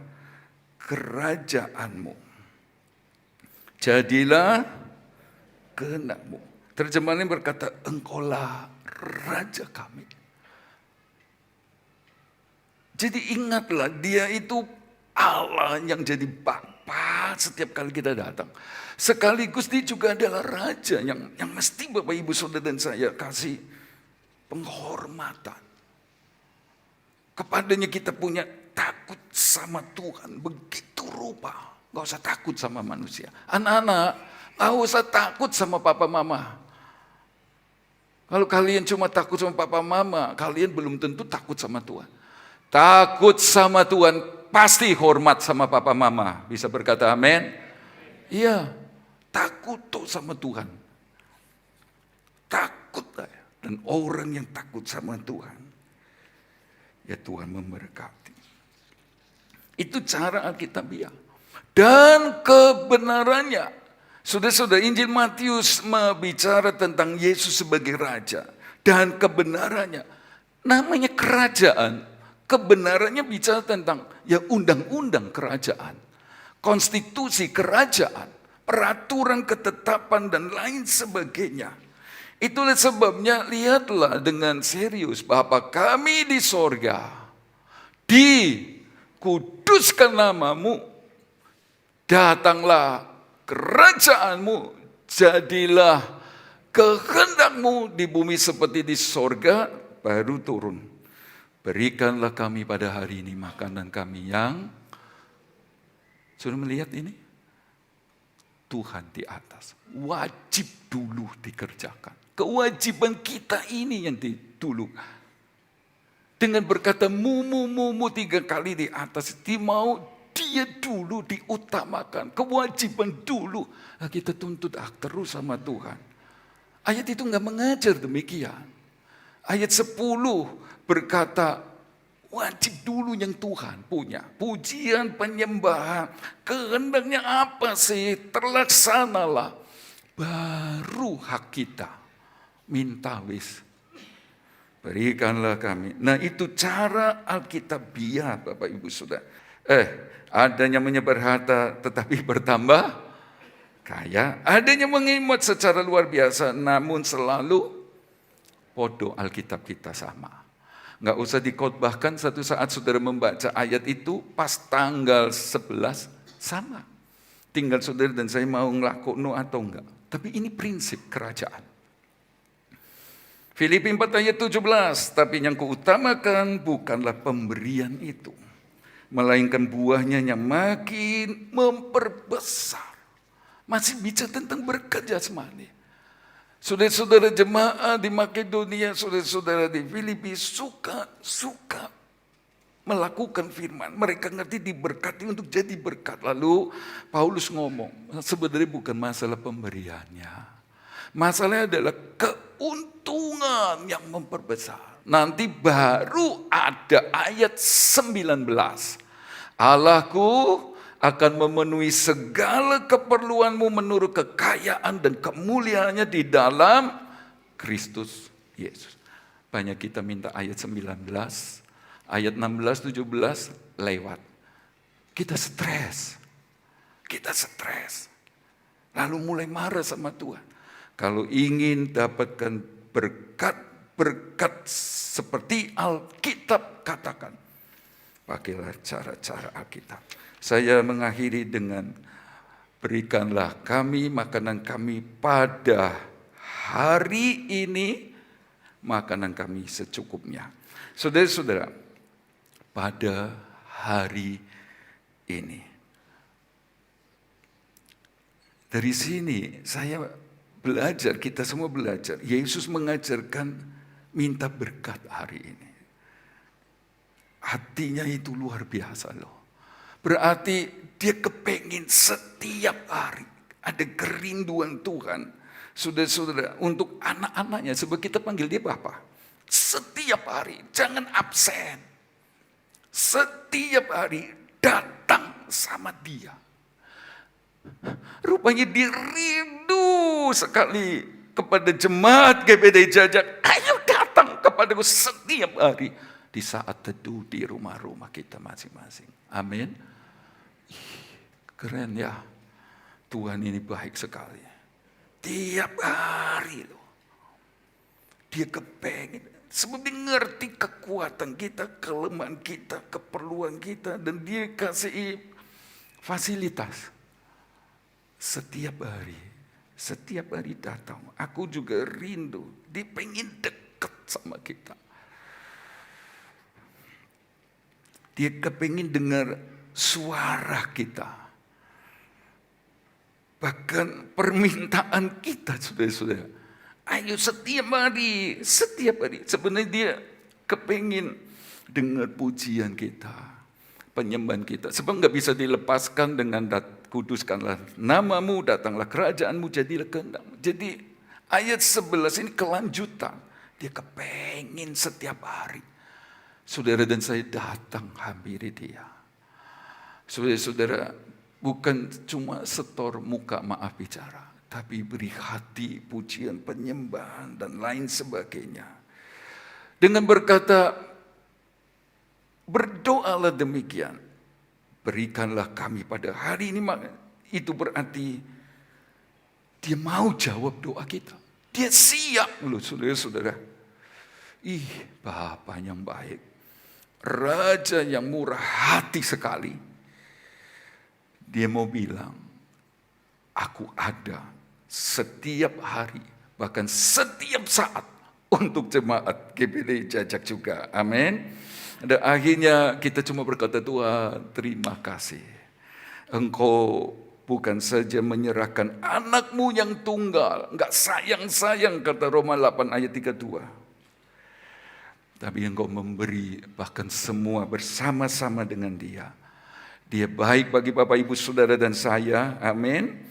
kerajaanmu. Jadilah kehendakmu. Terjemahannya berkata, engkaulah raja kami. Jadi ingatlah, dia itu Allah yang jadi Bapa setiap kali kita datang. Sekaligus dia juga adalah raja yang mesti Bapak Ibu Saudara dan saya kasih penghormatan. Kepadanya kita punya takut sama Tuhan begitu rupa. Gak usah takut sama manusia. Anak-anak, gak usah takut sama papa mama. Kalau kalian cuma takut sama papa mama, kalian belum tentu takut sama Tuhan. Takut sama Tuhan, pasti hormat sama papa mama. Bisa berkata amin? Iya, takut tuh sama Tuhan. Takut lah ya. Dan orang yang takut sama Tuhan, ya Tuhan memberkati. Itu cara Alkitabiah. Dan kebenarannya. Saudara-saudara, Injil Matius bicara tentang Yesus sebagai raja. Dan kebenarannya. Namanya kerajaan. Kebenarannya bicara tentang ya undang-undang kerajaan. Konstitusi kerajaan. Peraturan ketetapan dan lain sebagainya. Itulah sebabnya lihatlah dengan serius. Bapa kami di sorga. Dikuduskan namamu. Datanglah kerajaanmu, jadilah kehendakmu di bumi seperti di sorga, baru turun. Berikanlah kami pada hari ini makanan kami yang, sudah melihat ini? Tuhan di atas, wajib dulu dikerjakan. Kewajiban kita ini yang dulu. Dengan berkata mu 3 kali di atas, dia dulu diutamakan, kewajiban dulu. Nah, kita tuntut terus sama Tuhan. Ayat itu nggak mengajar demikian. Ayat 10 berkata, wajib dulu yang Tuhan punya. Pujian, penyembahan, kehendaknya apa sih? Terlaksanalah. Baru hak kita. Minta wis. Berikanlah kami. Nah itu cara Alkitabiah Bapak Ibu Saudara. Adanya menyebar harta tetapi bertambah kaya. Adanya mengimut secara luar biasa namun selalu podo Alkitab kita sama. Nggak usah dikhotbahkan, satu saat saudara membaca ayat itu pas tanggal 11 sama. Tinggal saudara dan saya mau ngelakuin atau enggak. Tapi ini prinsip kerajaan. Filipi 4 ayat 17, tapi yang kuutamakan bukanlah pemberian itu, melainkan buahnya yang makin memperbesar. Masih bicara tentang berkat jasmani. Saudara-saudara jemaah di Makedonia, saudara-saudara di Filipi suka melakukan firman. Mereka ngerti diberkati untuk jadi berkat. Lalu Paulus ngomong, sebenarnya bukan masalah pemberiannya. Masalahnya adalah keuntungan yang memperbesar. Nanti baru ada ayat 19. Allahku akan memenuhi segala keperluanmu menurut kekayaan dan kemuliaannya di dalam Kristus Yesus. Banyak kita minta ayat 19, ayat 16, 17 lewat. Kita stres. Lalu mulai marah sama Tuhan. Kalau ingin dapatkan berkat seperti Alkitab katakan, pakailah cara-cara Alkitab. Saya mengakhiri dengan berikanlah kami makanan kami pada hari ini, makanan kami secukupnya. Saudara-saudara, pada hari ini. Dari sini saya belajar, kita semua belajar. Yesus mengajarkan minta berkat hari ini. Hatinya itu luar biasa loh. Berarti dia kepengin setiap hari ada kerinduan Tuhan. Saudara-saudara, untuk anak-anaknya, sebab kita panggil dia Bapa. Setiap hari, jangan absen. Setiap hari datang sama dia. Rupanya dia rindu sekali kepada jemaat GBD Jajak. Ayo datang kepadaku setiap hari. di saat teduh di rumah-rumah kita masing-masing. Amin. Keren ya, Tuhan ini baik sekali. Tiap hari loh, dia kepengen. Sebab dia ngerti kekuatan kita, kelemahan kita, keperluan kita. Dan dia kasih fasilitas. Setiap hari datang. Aku juga rindu, dia pengen dekat sama kita. Dia kepengen dengar suara kita. Bahkan permintaan kita, saudara-saudara. Ayo setiap hari. Sebenarnya dia kepengen dengar pujian kita, penyembahan kita. Sebab nggak bisa dilepaskan dengan kuduskanlah namamu, datanglah kerajaanmu, jadilah kehendakmu. Jadi ayat 11 ini kelanjutan. Dia kepengen setiap hari. Saudara dan saya datang hampiri dia. Saudara-saudara, bukan cuma setor muka maaf bicara, tapi beri hati, pujian, penyembahan, dan lain sebagainya. Dengan berkata, berdoalah demikian. Berikanlah kami pada hari ini. Itu berarti dia mau jawab doa kita. Dia siap loh, saudara-saudara. Bapa yang baik. Raja yang murah hati sekali. Dia mau bilang, aku ada setiap hari, bahkan setiap saat untuk jemaat GBD Jajak juga. Amin. Dan akhirnya kita cuma berkata, Tuhan terima kasih. Engkau bukan saja menyerahkan anakmu yang tunggal, enggak sayang-sayang kata Roma 8 ayat 32. Tapi engkau memberi bahkan semua bersama-sama dengan dia. Dia baik bagi Bapak Ibu Saudara dan saya. Amin.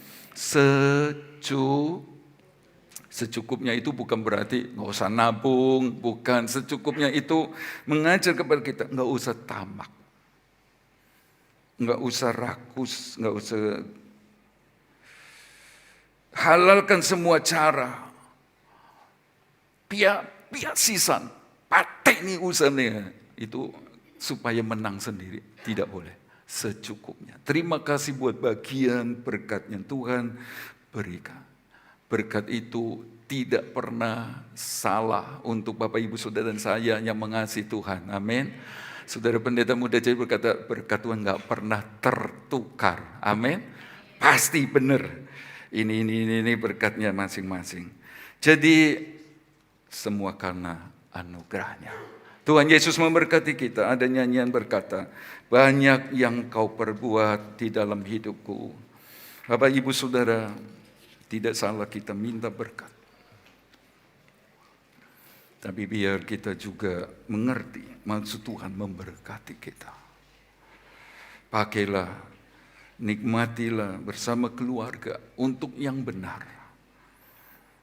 Secukupnya itu bukan berarti nggak usah nabung, bukan. Secukupnya itu mengajar kepada kita nggak usah tamak, nggak usah rakus, nggak usah. Halalkan semua cara. Pihak sisan, pateni usahanya itu supaya menang sendiri, tidak boleh. Secukupnya. Terima kasih buat bagian berkat yang Tuhan berikan. Berkat itu tidak pernah salah untuk Bapak Ibu Saudara dan saya yang mengasihi Tuhan. Amin. Saudara pendeta muda jadi berkata, berkat Tuhan gak pernah tertukar. Amin. Pasti benar. Ini berkatnya masing-masing. Jadi semua karena anugerahnya. Tuhan Yesus memberkati kita. Ada nyanyian berkata, banyak yang kau perbuat di dalam hidupku. Bapak Ibu Saudara, tidak salah kita minta berkat. Tapi biar kita juga mengerti maksud Tuhan memberkati kita. Pakailah, nikmatilah bersama keluarga untuk yang benar.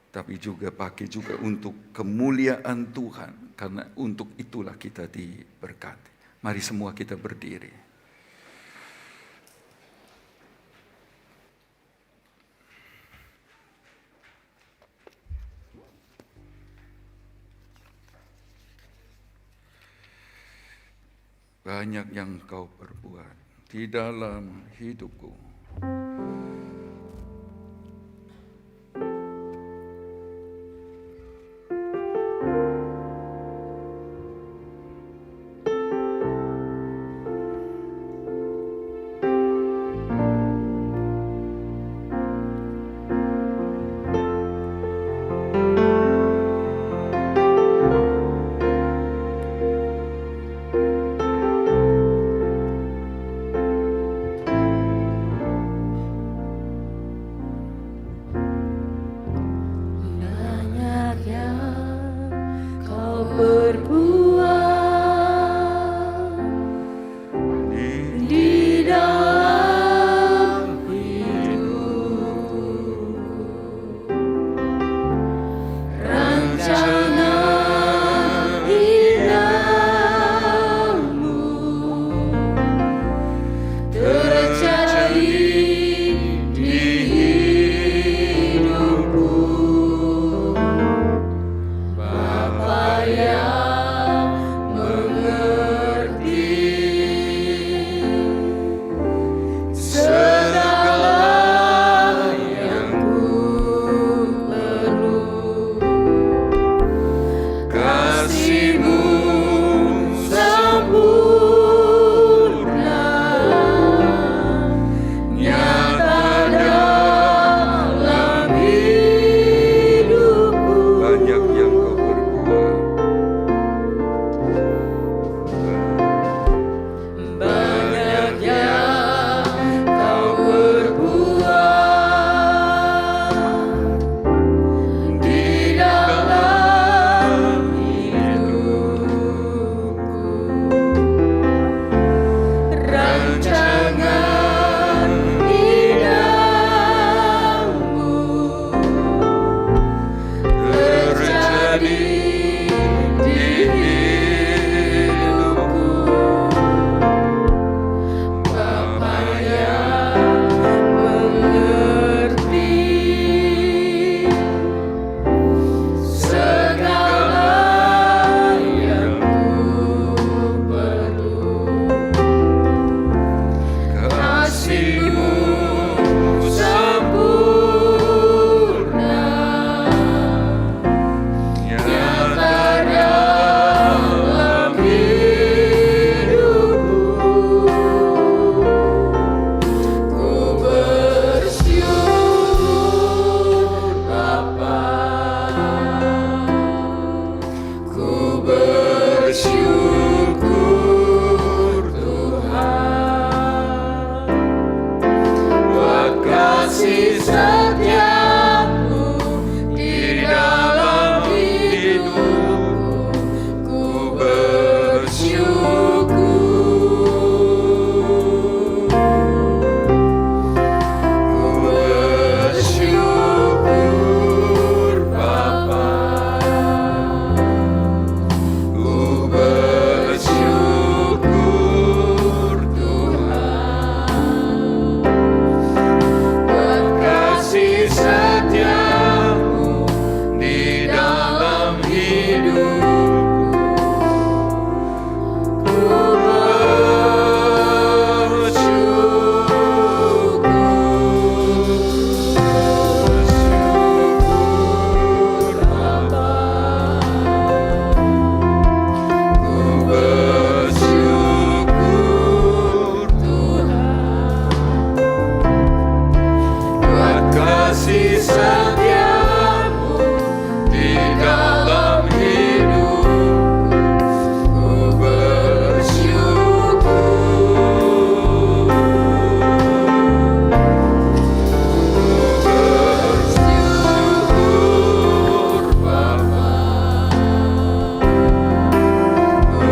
Tapi juga pakai juga untuk kemuliaan Tuhan. Karena untuk itulah kita diberkati. Mari semua kita berdiri. Banyak yang kau perbuat di dalam hidupku. setiamu di dalam hidupku, ku bersyukur. Ku bersyukur Bapa, ku bersyukur Tuhan, buat kasih setiamu di dalam hidupku, ku bersyukur Bapa, ku bersyukur Tuhan, buat kasih setiamu di dalam hidupku, ku bersyukur Bapa, ku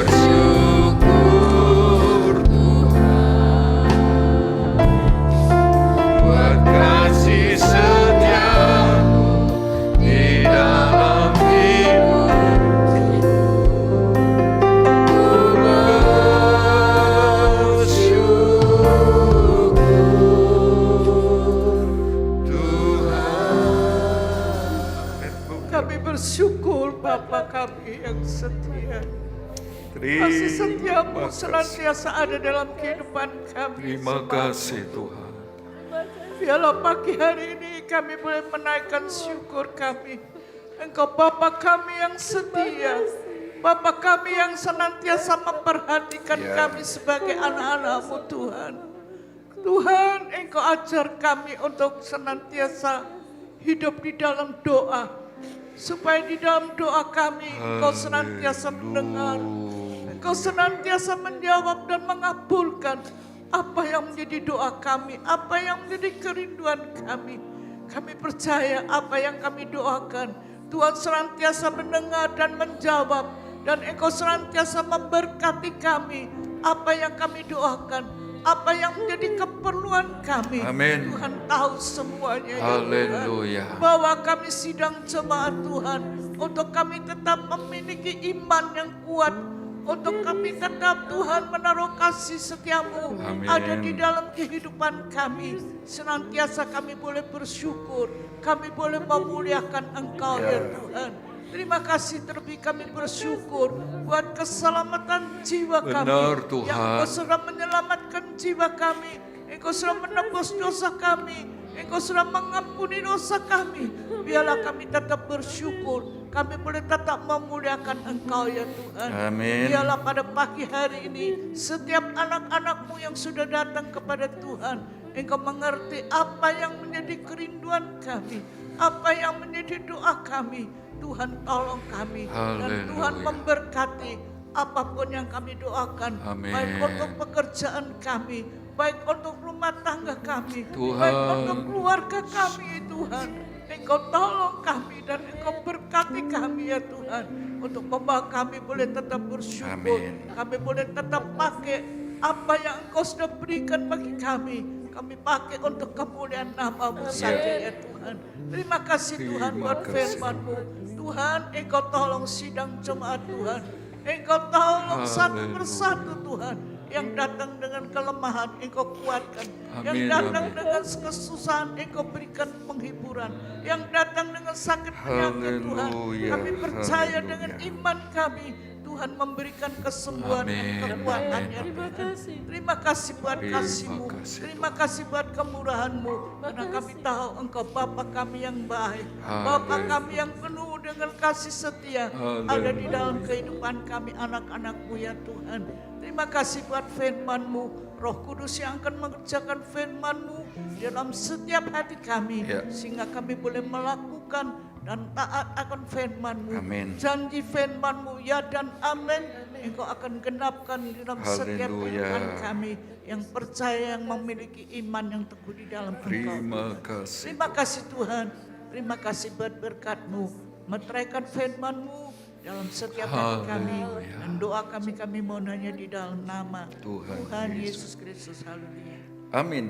bersyukur Tuhan, buat kasih setiamu di dalam hidupku, ku bersyukur Tuhan. Kami bersyukur Bapa kami yang setia. Kasih setiamu senantiasa ada dalam kehidupan kami. Terima kasih Tuhan. Biarlah pagi hari ini kami boleh menaikkan syukur kami. Engkau Bapa kami yang setia. Bapa kami yang senantiasa memperhatikan kami sebagai anak-anak-Mu Tuhan. Tuhan, Engkau ajar kami untuk senantiasa hidup di dalam doa. Supaya di dalam doa kami Engkau senantiasa mendengar. Engkau senantiasa menjawab dan mengabulkan apa yang menjadi doa kami, apa yang menjadi kerinduan kami. Kami percaya apa yang kami doakan, Tuhan senantiasa mendengar dan menjawab. Dan Engkau senantiasa memberkati kami, apa yang kami doakan, apa yang menjadi keperluan kami. Amin. Tuhan tahu semuanya ya Tuhan. Haleluya. Bahwa kami sidang jemaat Tuhan, untuk kami tetap memiliki iman yang kuat, untuk kami tetap Tuhan menaruh kasih setiamu Amin. ada di dalam kehidupan kami. Senantiasa kami boleh bersyukur, kami boleh memuliakan Engkau ya Tuhan. Terima kasih terlebih kami bersyukur buat keselamatan jiwa kami. Benar, Tuhan. Yang Engkau sudah menyelamatkan jiwa kami, Engkau sudah menebus dosa kami, Engkau sudah mengampuni dosa kami. Biarlah kami tetap bersyukur, kami boleh tetap memuliakan Engkau ya Tuhan. Amin. Biarlah pada pagi hari ini setiap anak-anak-Mu yang sudah datang kepada Tuhan, Engkau mengerti apa yang menjadi kerinduan kami, apa yang menjadi doa kami. Tuhan tolong kami dan Tuhan Haleluya. memberkati apapun yang kami doakan. Amin. Baik untuk pekerjaan kami, baik untuk rumah tangga kami, Tuhan. baik untuk keluarga kami Tuhan. Engkau tolong kami dan Engkau berkati kami ya Tuhan. Untuk membawa kami boleh tetap bersyukur. Amin. Kami boleh tetap pakai apa yang Engkau sudah berikan bagi kami. Kami pakai untuk kemuliaan nama-Mu saja ya Tuhan. Terima kasih Tuhan Terima buat kasih. firman-Mu. Tuhan, Engkau tolong sidang jemaat Tuhan. Engkau tolong satu Haleluya. persatu Tuhan. Yang datang dengan kelemahan, Engkau kuatkan. Yang Amin, datang amin. dengan kesusahan, Engkau berikan penghiburan. Yang datang dengan sakit penyakit Tuhan, Haleluya, kami percaya haleluya. dengan iman kami, Tuhan memberikan kesembuhan dan Amin, kekuatan amin, ya amin. Tuhan. Terima kasih buat Terima kasih-Mu. kasih, Terima kasih buat kemurahan-Mu. Karena kami tahu Engkau Bapa kami yang baik. Bapa Haleluya. kami yang penuh dengan kasih setia. Ada di dalam kehidupan kami anak-anak-Mu ya Tuhan. Terima kasih buat firman-Mu. Roh Kudus yang akan mengerjakan firman-Mu dalam setiap hati kami. Ya. Sehingga kami boleh melakukan dan taat akan firman-Mu. Amin. Janji firman-Mu ya dan amin. Engkau akan genapkan di dalam setiap Haleluya. kehidupan kami yang percaya, yang memiliki iman yang teguh di dalam Engkau. Terima kasih. Terima kasih Tuhan. Terima kasih buat berkat-Mu. Meteraikan firman-Mu dalam setiap hati kami. Haleluya. Dan doa kami mohon hanya di dalam nama Tuhan Yesus Kristus. Haleluya. Amin.